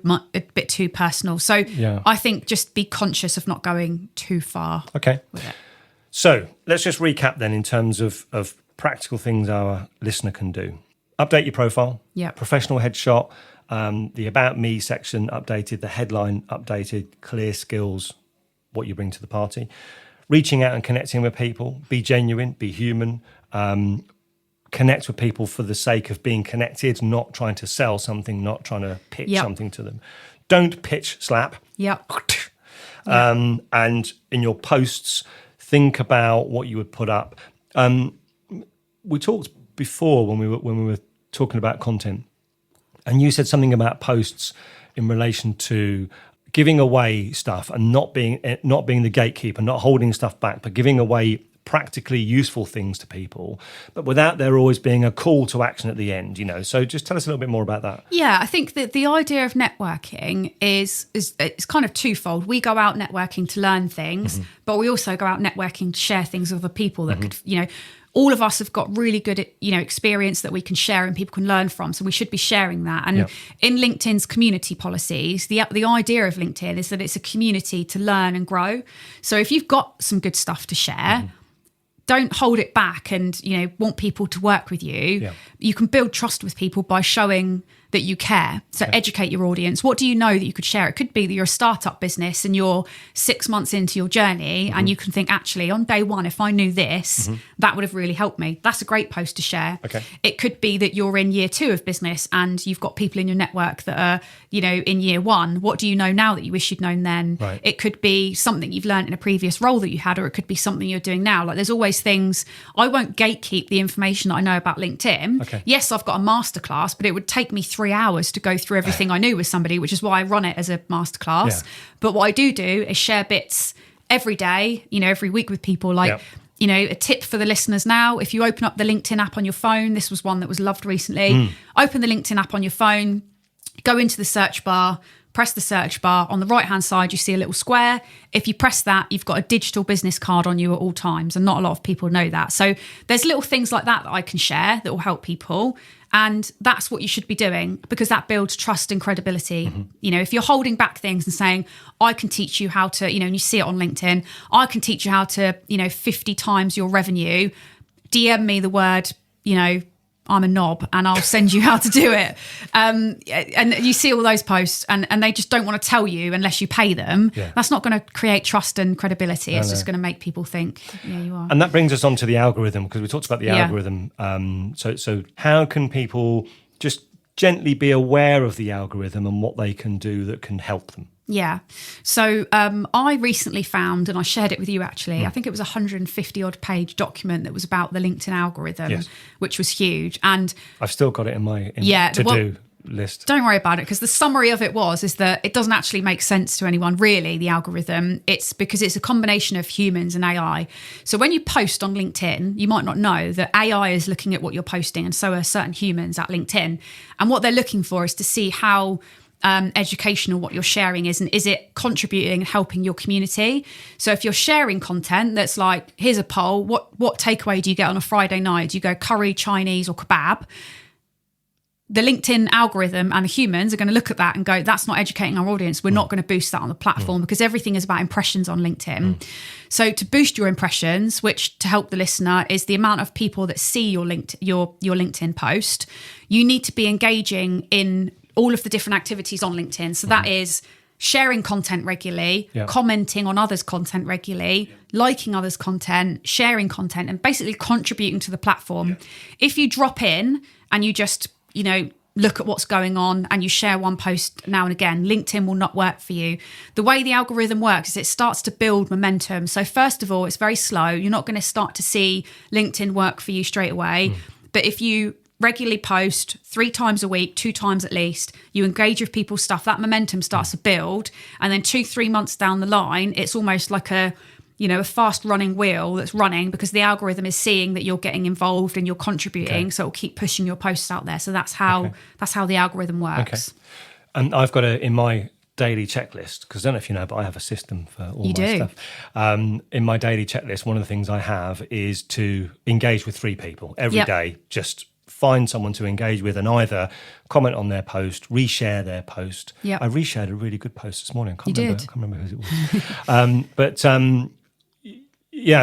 personal. So I think just be conscious of not going too far. Okay. With it. So let's just recap then in terms of practical things our listener can do. Update your profile. Yeah. Professional headshot. The About Me section updated, the headline updated, clear skills, what you bring to the party. Reaching out and connecting with people. Be genuine, be human. Connect with people for the sake of being connected, not trying to sell something, not trying to pitch something to them. Don't pitch slap. Yep. And in your posts, think about what you would put up. We talked before when we were talking about content, and you said something about posts in relation to giving away stuff and not being the gatekeeper, not holding stuff back, but giving away practically useful things to people, but without there always being a call to action at the end, So just tell us a little bit more about that. Yeah, I think that the idea of networking is it's kind of twofold. We go out networking to learn things, but we also go out networking to share things with other people that could, all of us have got really good, experience that we can share and people can learn from. So we should be sharing that. And in LinkedIn's community policies, the idea of LinkedIn is that it's a community to learn and grow. So if you've got some good stuff to share, don't hold it back and, want people to work with you. Yeah. You can build trust with people by showing that you care. So educate your audience. What do you know that you could share? It could be that you're a startup business and you're 6 months into your journey and you can think, actually, on day one, if I knew this, that would have really helped me. That's a great post to share. Okay. It could be that you're in year 2 of business and you've got people in your network that are, in year 1. What do you know now that you wish you'd known then? Right. It could be something you've learned in a previous role that you had, or it could be something you're doing now. Like there's always things. I won't gatekeep the information that I know about LinkedIn. Okay. Yes, I've got a masterclass, but it would take me 3 hours to go through everything I knew with somebody, which is why I run it as a masterclass. Yeah. But what I do is share bits every day, every week with people. Like, a tip for the listeners now, if you open up the LinkedIn app on your phone, this was one that was loved recently. Open the LinkedIn app on your phone, go into the search bar, press the search bar. On the right-hand side, you see a little square. If you press that, you've got a digital business card on you at all times. And not a lot of people know that. So there's little things like that I can share that will help people. And that's what you should be doing, because that builds trust and credibility. You know, if you're holding back things and saying, I can teach you how to, you know, and you see it on LinkedIn, I can teach you how to, 50 times your revenue, DM me the word, I'm a knob, and I'll send you how to do it. And you see all those posts and they just don't want to tell you unless you pay them. Yeah. That's not going to create trust and credibility. It's just going to make people think, yeah, you are. And that brings us on to the algorithm, because we talked about the algorithm. So how can people just gently be aware of the algorithm and what they can do that can help them? Yeah. So I recently found, and I shared it with you actually, I think it was a 150 odd page document that was about the LinkedIn algorithm, which was huge. And I've still got it in my to-do list. Don't worry about it, because the summary of it is that it doesn't actually make sense to anyone, really, the algorithm. It's because it's a combination of humans and AI. So when you post on LinkedIn, you might not know that AI is looking at what you're posting, and so are certain humans at LinkedIn. And what they're looking for is to see how educational what you're sharing is, and is it contributing and helping your community. So if you're sharing content that's like, here's a poll, what takeaway do you get on a Friday night? Do you go curry, Chinese or kebab? The LinkedIn algorithm and the humans are going to look at that and go, that's not educating our audience. We're not going to boost that on the platform, because everything is about impressions on LinkedIn. So to boost your impressions, which to help the listener is the amount of people that see your LinkedIn post, you need to be engaging in all of the different activities on LinkedIn. So that is sharing content regularly, commenting on others' content regularly, liking others' content, sharing content, and basically contributing to the platform. If you drop in and you just, look at what's going on and you share one post now and again, LinkedIn will not work for you. The way the algorithm works is it starts to build momentum. So first of all, it's very slow. You're not going to start to see LinkedIn work for you straight away. But if you regularly post 3 times a week, 2 times at least, you engage with people's stuff, that momentum starts to build. And then 2-3 months down the line, it's almost like a fast running wheel that's running, because the algorithm is seeing that you're getting involved and you're contributing. So it'll keep pushing your posts out there. So that's how the algorithm works. Okay. And I've got in my daily checklist, because I don't know if you know, but I have a system for all my stuff. In my daily checklist, one of the things I have is to engage with 3 people every day. Just find someone to engage with and either comment on their post, reshare their post. I reshared a really good post this morning. I can't remember who it was. But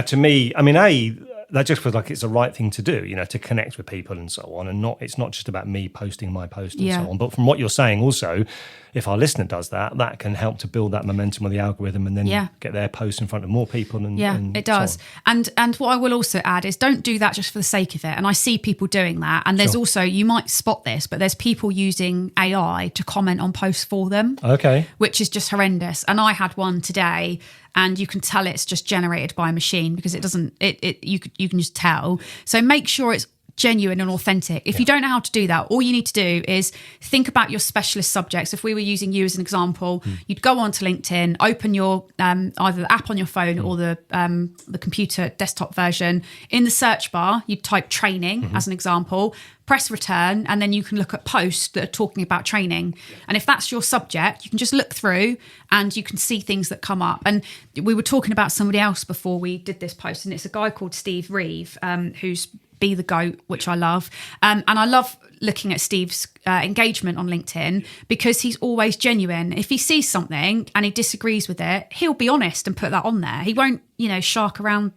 to me, I mean, that just feels like it's the right thing to do, to connect with people and so on. And it's not just about me posting my post and so on. But from what you're saying also, if our listener does that, that can help to build that momentum of the algorithm and then get their post in front of more people. And it does. So and what I will also add is, don't do that just for the sake of it. And I see people doing that. And there's also, you might spot this, but there's people using AI to comment on posts for them. Okay. Which is just horrendous. And I had one today, and you can tell it's just generated by a machine, because it doesn't, you can just tell. So make sure it's genuine and authentic. If you don't know how to do that, all you need to do is think about your specialist subjects. If we were using you as an example, you'd go onto LinkedIn, open your either the app on your phone or the computer desktop version. In the search bar, you'd type training as an example, press return, and then you can look at posts that are talking about training. And if that's your subject, you can just look through and you can see things that come up. And we were talking about somebody else before we did this post, and it's a guy called Steve Reeve, who's Be the Goat, which I love. And I love looking at Steve's engagement on LinkedIn, because he's always genuine. If he sees something and he disagrees with it, he'll be honest and put that on there. He won't, shark around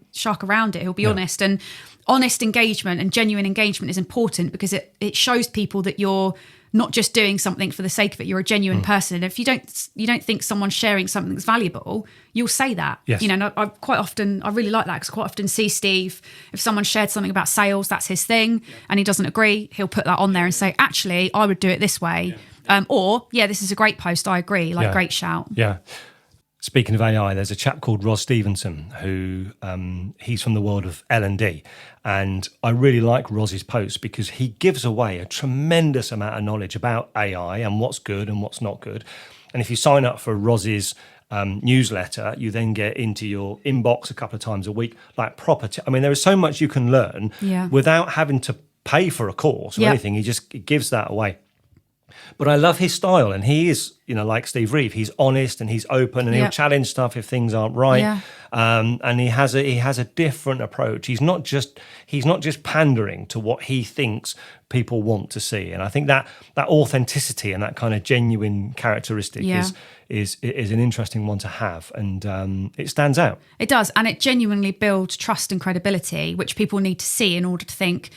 it. He'll be honest. And honest engagement and genuine engagement is important, because it shows people that you're not just doing something for the sake of it. You're a genuine person. And if you don't think someone's sharing something that's valuable, you'll say that. Yes. And I really like that, because I quite often see Steve, if someone shared something about sales, that's his thing, and he doesn't agree, he'll put that on there and say, actually, I would do it this way. This is a great post, I agree, great shout. Yeah. Speaking of AI, there's a chap called Ros Stevenson who he's from the world of L&D. And I really like Ros's posts, because he gives away a tremendous amount of knowledge about AI and what's good and what's not good. And if you sign up for Ros's newsletter, you then get into your inbox a couple of times a week, like proper. There is so much you can learn without having to pay for a course or anything. He just gives that away. But I love his style, and he is, like Steve Reeve, he's honest and he's open, and he'll challenge stuff if things aren't right. Yeah. And he has a different approach. He's not just pandering to what he thinks people want to see. And I think that authenticity and that kind of genuine characteristic is an interesting one to have, and it stands out. It does, and it genuinely builds trust and credibility, which people need to see in order to think,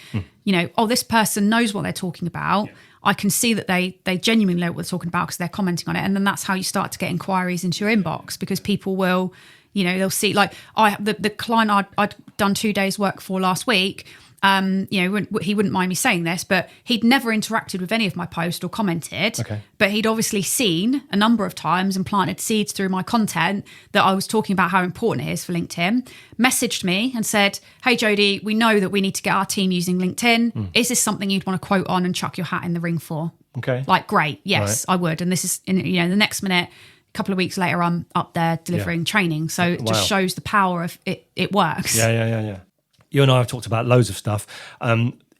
this person knows what they're talking about. Yeah. I can see that they genuinely know what they're talking about because they're commenting on it. And then that's how you start to get inquiries into your inbox, because people will, they'll see, like the client I'd done 2 days work for last week, he wouldn't mind me saying this, but he'd never interacted with any of my posts or commented, but he'd obviously seen a number of times and planted seeds through my content that I was talking about how important it is for LinkedIn, messaged me and said, "Hey Jodie, we know that we need to get our team using LinkedIn. Is this something you'd want to quote on and chuck your hat in the ring for?" Okay. Like, great. Yes, right. I would. And this is, the next minute, a couple of weeks later, I'm up there delivering training. So it just shows the power of it. It works. Yeah. You and I have talked about loads of stuff.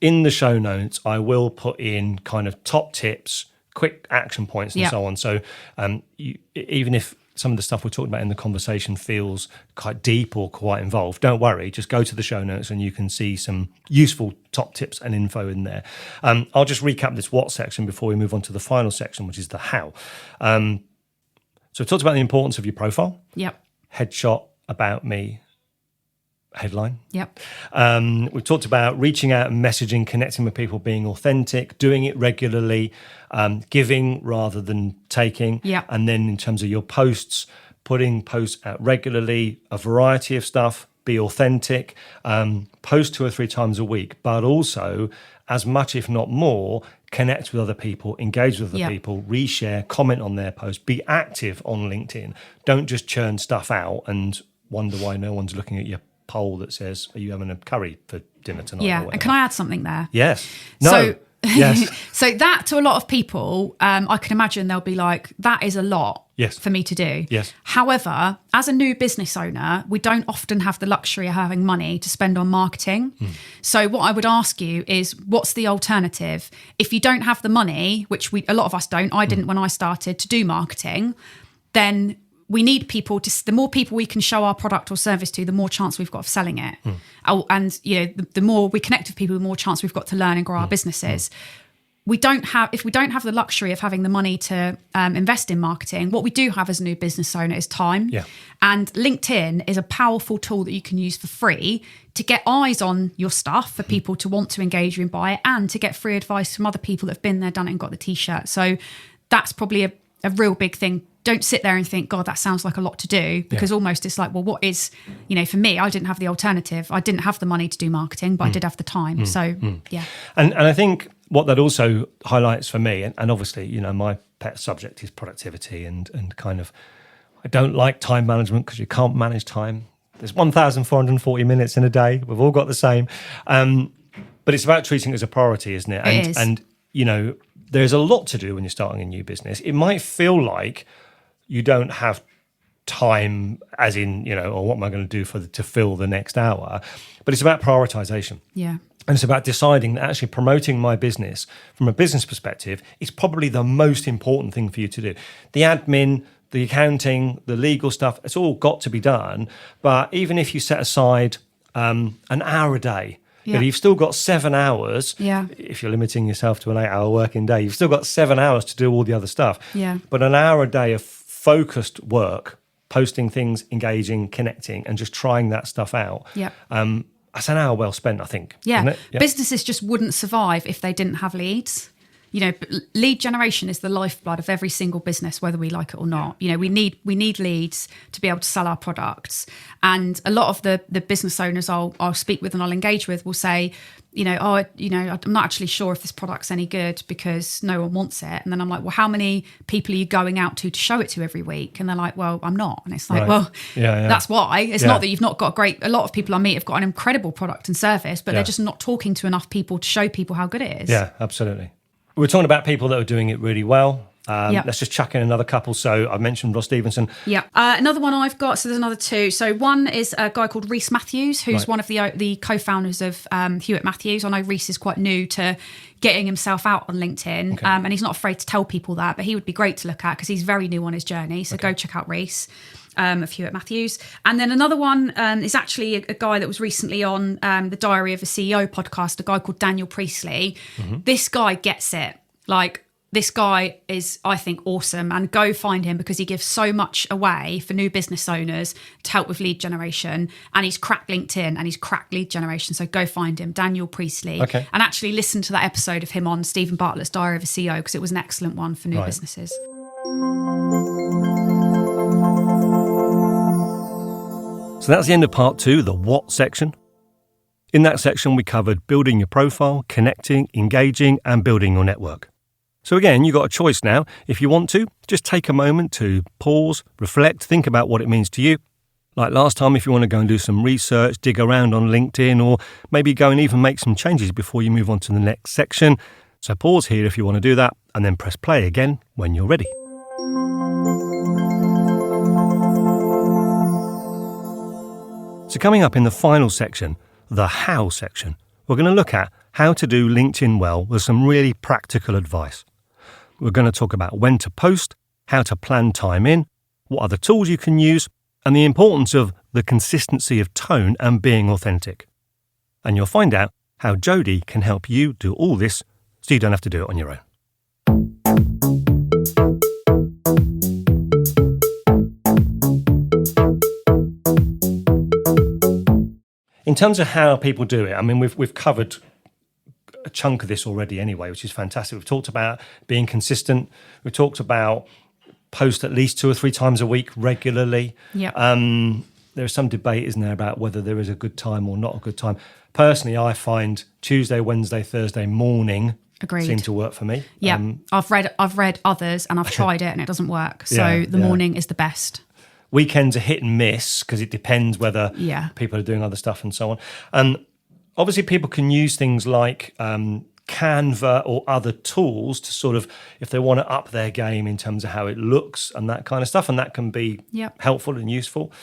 In the show notes, I will put in kind of top tips, quick action points, and so on. So even if some of the stuff we're talking about in the conversation feels quite deep or quite involved, don't worry. Just go to the show notes and you can see some useful top tips and info in there. I'll just recap this what section before we move on to the final section, which is the how. So we talked about the importance of your profile. Yep. Headshot, about me, headline. Yep. We've talked about reaching out and messaging, connecting with people, being authentic, doing it regularly, giving rather than taking. Yep. And then in terms of your posts, putting posts out regularly, a variety of stuff, be authentic, post 2 or 3 times a week, but also as much, if not more, connect with other people, engage with other people, reshare, comment on their posts, be active on LinkedIn. Don't just churn stuff out and wonder why no one's looking at your poll that says, "Are you having a curry for dinner tonight?" Yeah, and can I add something there? Yes. No. Yes. So that, to a lot of people, I can imagine they'll be like, that is a lot for me to do. Yes. However, as a new business owner, we don't often have the luxury of having money to spend on marketing. So what I would ask you is, what's the alternative? If you don't have the money, which a lot of us don't, I didn't when I started to do marketing, then we need people the more people we can show our product or service to, the more chance we've got of selling it. And the more we connect with people, the more chance we've got to learn and grow our businesses. If we don't have the luxury of having the money to invest in marketing, what we do have as a new business owner is time. Yeah. And LinkedIn is a powerful tool that you can use for free to get eyes on your stuff for people to want to engage you and buy it, and to get free advice from other people that have been there, done it, and got the t-shirt. So that's probably a real big thing. Don't sit there and think, God, that sounds like a lot to do, because almost it's like, well, what is, for me, I didn't have the alternative. I didn't have the money to do marketing, but I did have the time. Yeah. And I think what that also highlights for me, and obviously, my pet subject is productivity and kind of, I don't like time management because you can't manage time. There's 1,440 minutes in a day. We've all got the same. But it's about treating it as a priority, isn't it? It is. And there's a lot to do when you're starting a new business. It might feel like you don't have time, as in, or what am I going to do to fill the next hour? But it's about prioritization. Yeah. And it's about deciding that actually promoting my business from a business perspective is probably the most important thing for you to do. The admin, the accounting, the legal stuff, it's all got to be done. But even if you set aside an hour a day, you've still got 7 hours. Yeah. If you're limiting yourself to an 8-hour working day, you've still got 7 hours to do all the other stuff. Yeah. But an hour a day of focused work, posting things, engaging, connecting, and just trying that stuff out. Yeah. That's an hour well spent, I think. Yeah. Isn't it? Yeah. Businesses just wouldn't survive if they didn't have leads. Lead generation is the lifeblood of every single business, whether we like it or not. We need leads to be able to sell our products. And a lot of the business owners I'll speak with and I'll engage with will say, I'm not actually sure if this product's any good because no one wants it. And then I'm like, well, how many people are you going out to show it to every week? And they're like, well, I'm not. And it's like, well, that's why. It's not that you've not got a lot of people I meet have got an incredible product and service, but they're just not talking to enough people to show people how good it is. Yeah, absolutely. We're talking about people that are doing it really well. Let's just chuck in another couple. So I mentioned Ross Stevenson. Yeah. Another one I've got, so there's another two. So one is a guy called Rhys Matthews, who's one of the co-founders of Hewitt Matthews. I know Rhys is quite new to getting himself out on LinkedIn, and he's not afraid to tell people that, but he would be great to look at because he's very new on his journey. So go check out Rhys of Hewitt Matthews. And then another one is actually a guy that was recently on the Diary of a CEO podcast, a guy called Daniel Priestley. This guy gets it. Like, this guy is, I think, awesome, and go find him because he gives so much away for new business owners to help with lead generation, and he's cracked LinkedIn and he's cracked lead generation. So go find him, Daniel Priestley, and actually listen to that episode of him on Stephen Bartlett's Diary of a CEO because it was an excellent one for new businesses. So that's the end of part 2, the what section. In that section, we covered building your profile, connecting, engaging, and building your network. So again, you've got a choice now. If you want to, just take a moment to pause, reflect, think about what it means to you. Like last time, if you want to go and do some research, dig around on LinkedIn, or maybe go and even make some changes before you move on to the next section. So pause here if you want to do that, and then press play again when you're ready. So coming up in the final section, the how section, we're going to look at how to do LinkedIn well with some really practical advice. We're going to talk about when to post, how to plan time in, what other tools you can use, and the importance of the consistency of tone and being authentic. And you'll find out how Jodie can help you do all this so you don't have to do it on your own. In terms of how people do it, I mean, we've covered a chunk of this already anyway, which is fantastic. We've talked about being consistent. We've talked about post at least 2 or 3 times a week regularly. There is some debate, isn't there, about whether there is a good time or not a good time. Personally, I find Tuesday, Wednesday, Thursday morning seem to work for me. I've read others and I've tried it and it doesn't work. So the morning is the best. Weekends are hit and miss because it depends whether people are doing other stuff and so on. Obviously, people can use things like Canva or other tools to sort of, if they want to up their game in terms of how it looks and that kind of stuff, and that can be helpful and useful.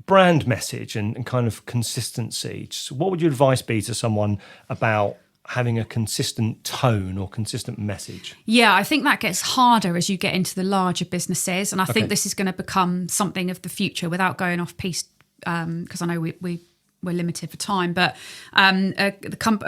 Brand message and kind of consistency. So what would your advice be to someone about having a consistent tone or consistent message? Yeah, I think that gets harder as you get into the larger businesses. And I think this is going to become something of the future without going off piece, because I know we're limited for time. But a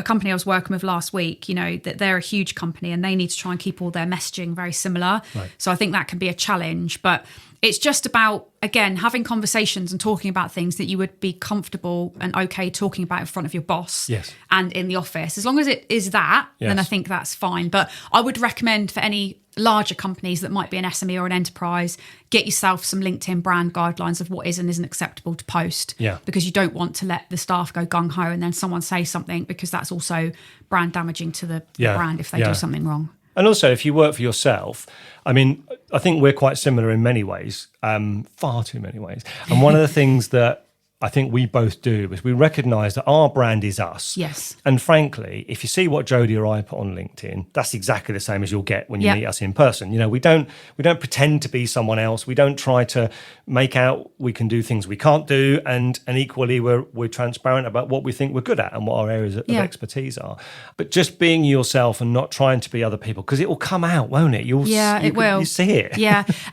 company I was working with last week, you know, that they're a huge company and they need to try and keep all their messaging very similar. So I think that can be a challenge. But it's just about, again, having conversations and talking about things that you would be comfortable and okay talking about in front of your boss and in the office. As long as it is that, then I think that's fine. But I would recommend for any larger companies that might be an SME or an enterprise, get yourself some LinkedIn brand guidelines of what is and isn't acceptable to post. Because you don't want to let the staff go gung-ho and then someone say something, because that's also brand damaging to the brand if they do something wrong. And also, if you work for yourself, I mean, I think we're quite similar in many ways, far too many ways. And one of the things that I think we both do is we recognise that our brand is us. And frankly, if you see what Jodie or I put on LinkedIn, that's exactly the same as you'll get when you meet us in person. You know, we don't pretend to be someone else. We don't try to make out we can do things we can't do, and equally we're transparent about what we think we're good at and what our areas of expertise are. But just being yourself and not trying to be other people, because it will come out, won't it? It will. You see it.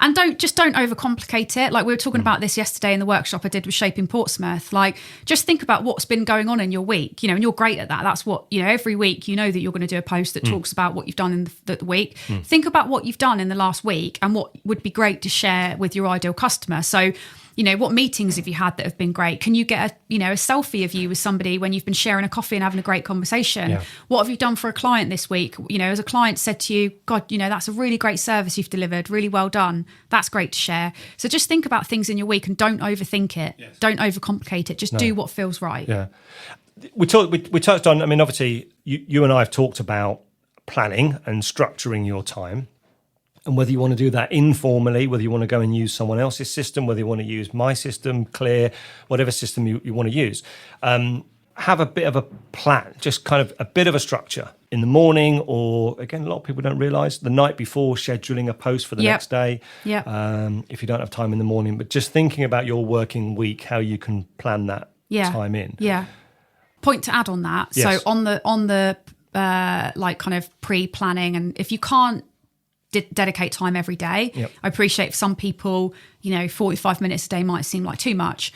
And don't overcomplicate it. Like we were talking about this yesterday in the workshop I did with Shaping Portsmouth. Like, just think about what's been going on in your week, you know, and you're great at that. That's what, you know, every week, you know that you're going to do a post that talks about what you've done in the week. Think about what you've done in the last week and what would be great to share with your ideal customer. So, you know, what meetings have you had that have been great? Can you get a selfie of you with somebody when you've been sharing a coffee and having a great conversation? What have you done for a client this week? You know, as a client said to you, God, you know, that's a really great service you've delivered. Really well done. That's great to share. So just think about things in your week and don't overthink it. Don't overcomplicate it. Just do what feels right. We touched on, I mean, obviously you and I have talked about planning and structuring your time. And whether you want to do that informally, whether you want to go and use someone else's system, whether you want to use my system, Clear, whatever system you want to use. have a bit of a plan, just kind of a bit of a structure in the morning, or again, a lot of people don't realise the night before, scheduling a post for the next day. If you don't have time in the morning, but just thinking about your working week, how you can plan that time in. Point to add on that. Yes. So on the like kind of pre-planning, and if you can't dedicate time every day, I appreciate for some people, 45 minutes a day might seem like too much.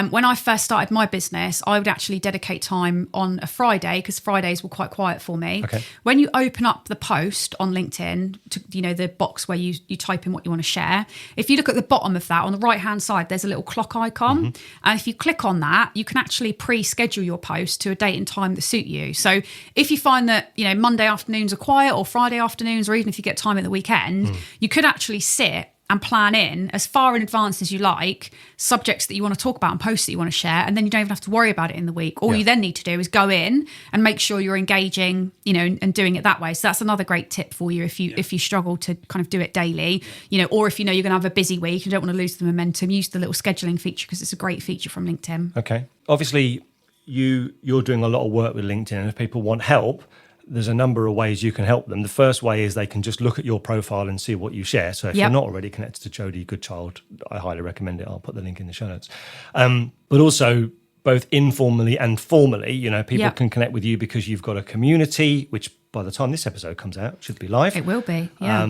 When I first started my business, I would actually dedicate time on a Friday, because Fridays were quite quiet for me. Okay. When you open up the post on LinkedIn, the box where you type in what you want to share, if you look at the bottom of that, on the right-hand side, there's a little clock icon. And if you click on that, you can actually pre-schedule your post to a date and time that suit you. So if you find that, Monday afternoons are quiet, or Friday afternoons, or even if you get time at the weekend, you could actually sit and plan in as far in advance as you like subjects that you want to talk about and posts that you want to share, and then you don't even have to worry about it in the week. All you then need to do is go in and make sure you're engaging, and doing it that way. So that's another great tip for you if you struggle to kind of do it daily, or if you're going to have a busy week and don't want to lose the momentum, use the little scheduling feature, because it's a great feature from LinkedIn. Okay. Obviously, you're doing a lot of work with LinkedIn, and if people want help, there's a number of ways you can help them. The first way is they can just look at your profile and see what you share. So if you're not already connected to Jodie Goodchild, I highly recommend it. I'll put the link in the show notes. But also, both informally and formally, people can connect with you because you've got a community, which by the time this episode comes out, should be live. It will be, yeah.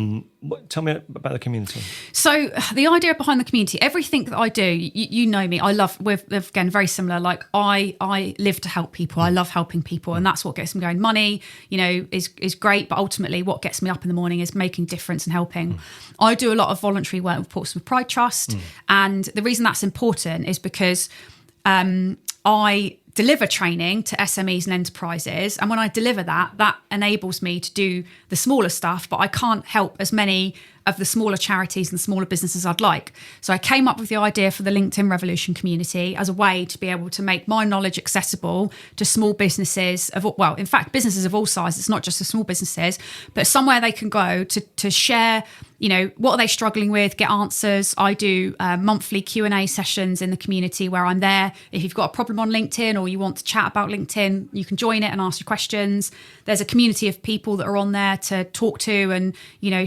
Tell me about the community. So the idea behind the community, everything that I do, you know me, I love, we're again, very similar. Like I live to help people. I love helping people, and that's what gets me going. Money, is great, but ultimately what gets me up in the morning is making difference and helping. I do a lot of voluntary work with Portsmouth Pride Trust. And the reason that's important is because I deliver training to SMEs and enterprises. And when I deliver that enables me to do the smaller stuff, but I can't help as many of the smaller charities and smaller businesses I'd like. So I came up with the idea for the LinkedIn Revolution community as a way to be able to make my knowledge accessible to small businesses in fact, businesses of all sizes. It's not just the small businesses, but somewhere they can go to share, what are they struggling with, get answers. I do monthly Q&A sessions in the community where I'm there. If you've got a problem on LinkedIn or you want to chat about LinkedIn, you can join it and ask your questions. There's a community of people that are on there to talk to and,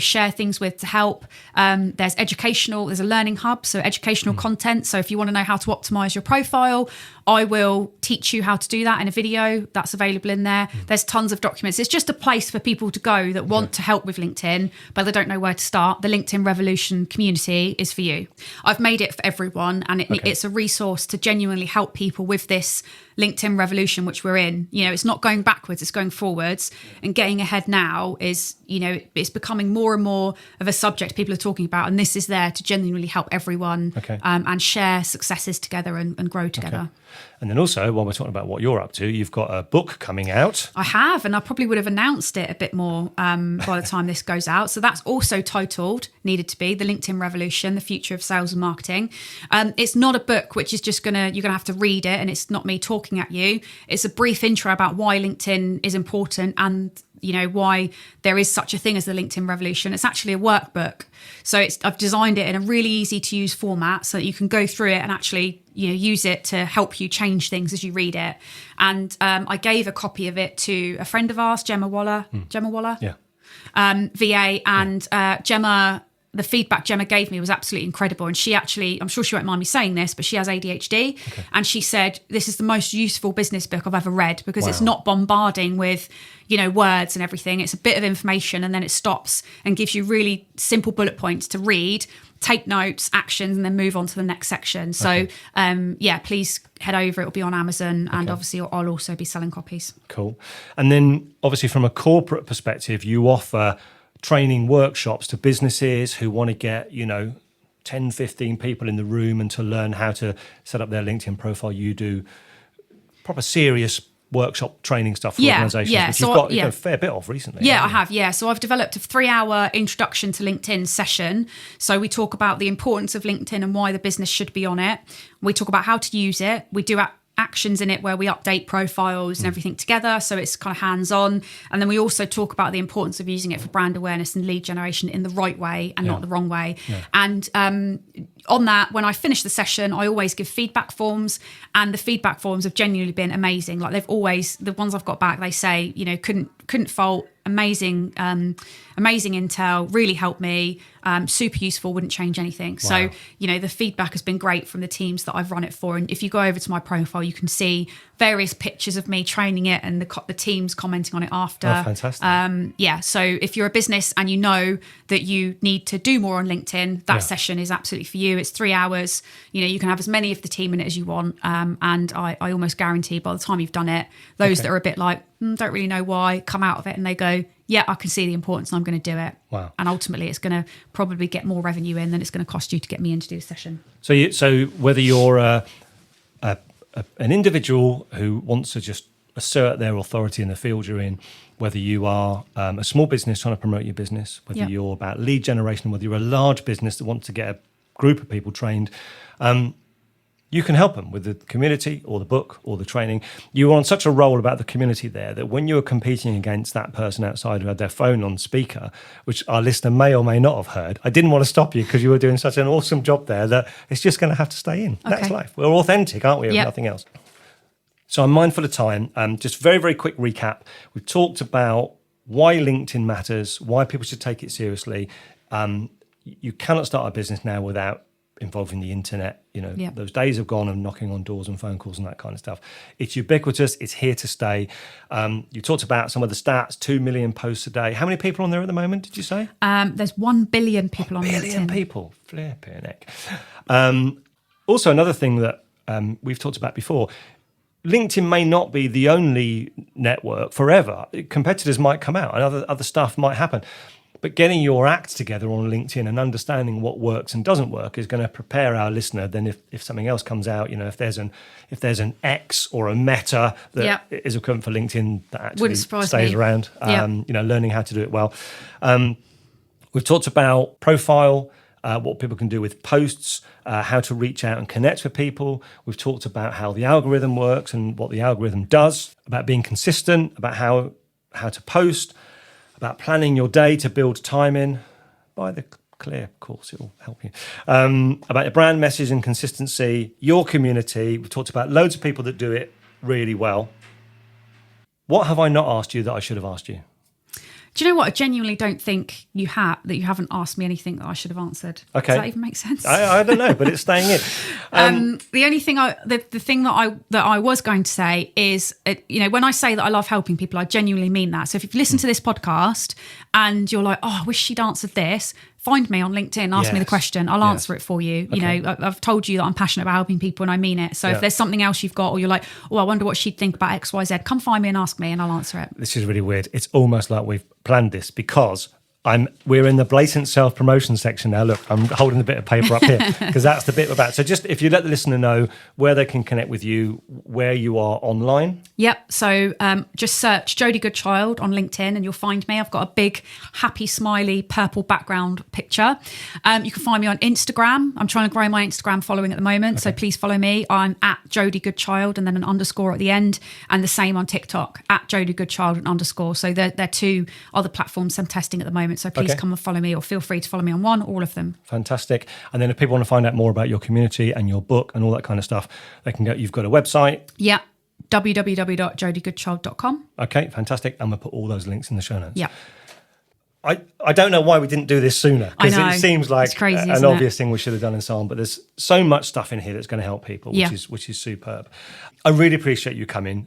share things with to help. There's a learning hub, so educational content. So if you want to know how to optimize your profile, I will teach you how to do that in a video that's available in there. There's tons of documents. It's just a place for people to go that want to help with LinkedIn, but they don't know where to start. The LinkedIn Revolution community is for you. I've made it for everyone, and it's a resource to genuinely help people with this LinkedIn revolution, which we're in. It's not going backwards, it's going forwards, and getting ahead now is, it's becoming more and more of a subject people are talking about, and this is there to genuinely help everyone and share successes together and grow together. Okay. And then also, while we're talking about what you're up to, you've got a book coming out. I have, and I probably would have announced it a bit more by the time this goes out. So that's also titled, needed to be, The LinkedIn Revolution, The Future of Sales and Marketing. It's not a book which is just you're going to have to read it, and it's not me talking at you. It's a brief intro about why LinkedIn is important and why there is such a thing as the LinkedIn Revolution. It's actually a workbook. So I've designed it in a really easy to use format so that you can go through it and actually use it to help you change things as you read it. And I gave a copy of it to a friend of ours, Gemma Waller, VA, and Gemma. The feedback Gemma gave me was absolutely incredible. And she actually, I'm sure she won't mind me saying this, but she has ADHD. Okay. And she said, this is the most useful business book I've ever read because it's not bombarding with, words and everything. It's a bit of information and then it stops and gives you really simple bullet points to read, take notes, actions, and then move on to the next section. So, please head over. It'll be on Amazon and obviously I'll also be selling copies. Cool. And then obviously from a corporate perspective, you offer training workshops to businesses who want to get, 10, 15 people in the room and to learn how to set up their LinkedIn profile. You do proper serious workshop training stuff for organizations, which you've got a fair bit of recently. Yeah, I have. Yeah. So I've developed a 3-hour introduction to LinkedIn session. So we talk about the importance of LinkedIn and why the business should be on it. We talk about how to use it. We do actions in it where we update profiles and everything together. So it's kind of hands-on. And then we also talk about the importance of using it for brand awareness and lead generation in the right way and not the wrong way. Yeah. And on that, when I finish the session, I always give feedback forms, and the feedback forms have genuinely been amazing. Like the ones I've got back, they say, couldn't fault, amazing intel, really helped me, super useful, wouldn't change anything. Wow. So, the feedback has been great from the teams that I've run it for. And if you go over to my profile, you can see various pictures of me training it and the teams commenting on it after. Oh, fantastic. So if you're a business and you know that you need to do more on LinkedIn, that session is absolutely for you. It's 3 hours. You can have as many of the team in it as you want. And I almost guarantee by the time you've done it, those that are a bit like, don't really know why, come out of it and they go, yeah, I can see the importance and I'm going to do it. Wow. And ultimately it's going to probably get more revenue in than it's going to cost you to get me in to do a session. So whether you're an individual who wants to just assert their authority in the field you're in, whether you are a small business trying to promote your business, whether you're about lead generation, whether you're a large business that wants to get a group of people trained, you can help them with the community or the book or the training. You were on such a roll about the community there that when you were competing against that person outside who had their phone on speaker, which our listener may or may not have heard, I didn't want to stop you because you were doing such an awesome job there that it's just going to have to stay in. Okay. That's life. We're authentic, aren't we, if nothing else? So I'm mindful of time. Just very, very quick recap. We've talked about why LinkedIn matters, why people should take it seriously. You cannot start a business now without involving the internet. Those days have gone of knocking on doors and phone calls and that kind of stuff. It's ubiquitous. It's here to stay. You talked about some of the stats, 2 million posts a day. How many people on there at the moment, did you say? There's 1 billion people on LinkedIn. 1 billion people. Flipping heck. Also, another thing that we've talked about before, LinkedIn may not be the only network forever. Competitors might come out and other stuff might happen. But getting your act together on LinkedIn and understanding what works and doesn't work is going to prepare our listener. Then if something else comes out, if there's an X or a Meta that is equivalent for LinkedIn that actually stays around, learning how to do it well. We've talked about profile, what people can do with posts, how to reach out and connect with people. We've talked about how the algorithm works and what the algorithm does, about being consistent, about how to post, about planning your day to build time in. Buy the Clear course, it will help you. About your brand message and consistency, your community. We've talked about loads of people that do it really well. What have I not asked you that I should have asked you? Do you know what? I genuinely don't think you haven't asked me anything that I should have answered. Okay. Does that even make sense? I don't know, but it's staying in. The only thing the thing that I was going to say is, when I say that I love helping people, I genuinely mean that. So if you've listened to this podcast and you're like, oh, I wish she'd answered this, find me on LinkedIn, ask me the question. I'll answer it for you. Okay. I've told you that I'm passionate about helping people and I mean it. So if there's something else you've got, or you're like, oh, I wonder what she'd think about X, Y, Z, come find me and ask me and I'll answer it. This is really weird. It's almost like we've planned this because we're in the blatant self-promotion section now. Look, I'm holding the bit of paper up here because that's the bit about. So just if you let the listener know where they can connect with you, where you are online. Yep. So just search Jodie Goodchild on LinkedIn and you'll find me. I've got a big, happy, smiley, purple background picture. You can find me on Instagram. I'm trying to grow my Instagram following at the moment. So please follow me. I'm at Jodie Goodchild and then an underscore at the end. And the same on TikTok, at Jodie Goodchild and underscore. So they're two other platforms I'm testing at the moment. So please come and follow me, or feel free to follow me on one, all of them. Fantastic. And then if people want to find out more about your community and your book and all that kind of stuff, they can go. You've got a website. Yeah. www.jodiegoodchild.com. Okay, fantastic. And we'll put all those links in the show notes. Yeah. I don't know why we didn't do this sooner, because it seems like crazy, an obvious thing we should have done and so on. But there's so much stuff in here that's going to help people, which is superb. I really appreciate you coming.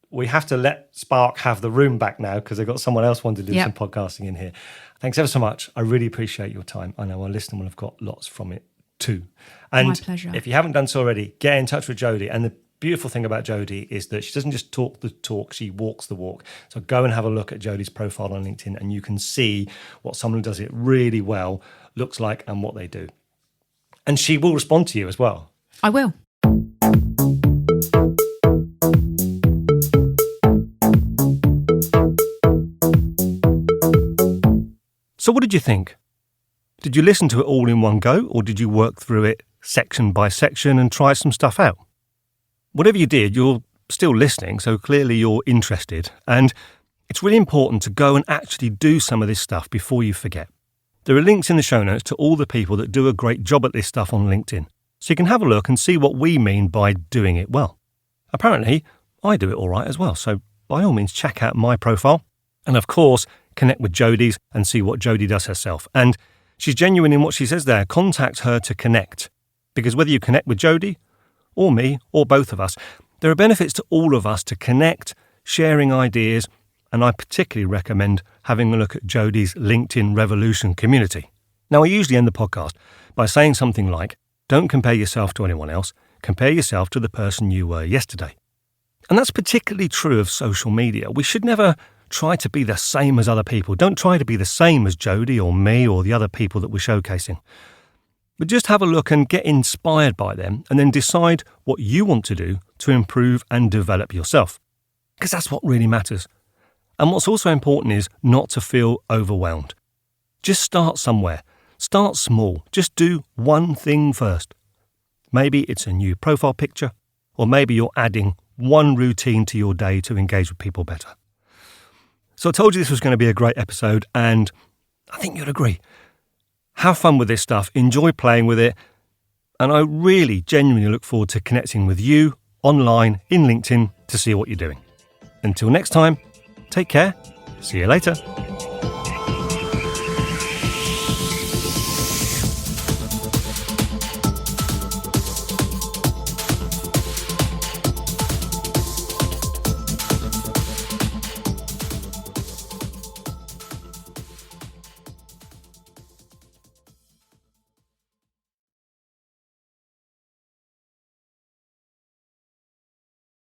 We have to let Spark have the room back now because they've got someone else wanting to do some podcasting in here. Thanks ever so much. I really appreciate your time. I know our listener will have got lots from it too. And my pleasure. If you haven't done so already, get in touch with Jodie. And the beautiful thing about Jodie is that she doesn't just talk the talk, she walks the walk. So go and have a look at Jodie's profile on LinkedIn and you can see what someone who does it really well looks like and what they do. And she will respond to you as well. I will. So what did you think? Did you listen to it all in one go, or did you work through it section by section and try some stuff out? Whatever you did, you're still listening, so clearly you're interested. And it's really important to go and actually do some of this stuff before you forget. There are links in the show notes to all the people that do a great job at this stuff on LinkedIn, so you can have a look and see what we mean by doing it well. Apparently, I do it all right as well, so by all means check out my profile. And of course, connect with Jodie's and see what Jodie does herself. And she's genuine in what she says there. Contact her to connect. Because whether you connect with Jodie, or me, or both of us, there are benefits to all of us to connect, sharing ideas, and I particularly recommend having a look at Jodie's LinkedIn Revolution community. Now, I usually end the podcast by saying something like, don't compare yourself to anyone else, compare yourself to the person you were yesterday. And that's particularly true of social media. We should never try to be the same as other people. Don't try to be the same as Jodie or me or the other people that we're showcasing. But just have a look and get inspired by them and then decide what you want to do to improve and develop yourself. Because that's what really matters. And what's also important is not to feel overwhelmed. Just start somewhere. Start small. Just do one thing first. Maybe it's a new profile picture, or maybe you're adding one routine to your day to engage with people better. So I told you this was going to be a great episode, and I think you'd agree. Have fun with this stuff, enjoy playing with it, and I really genuinely look forward to connecting with you online in LinkedIn to see what you're doing. Until next time, take care, see you later.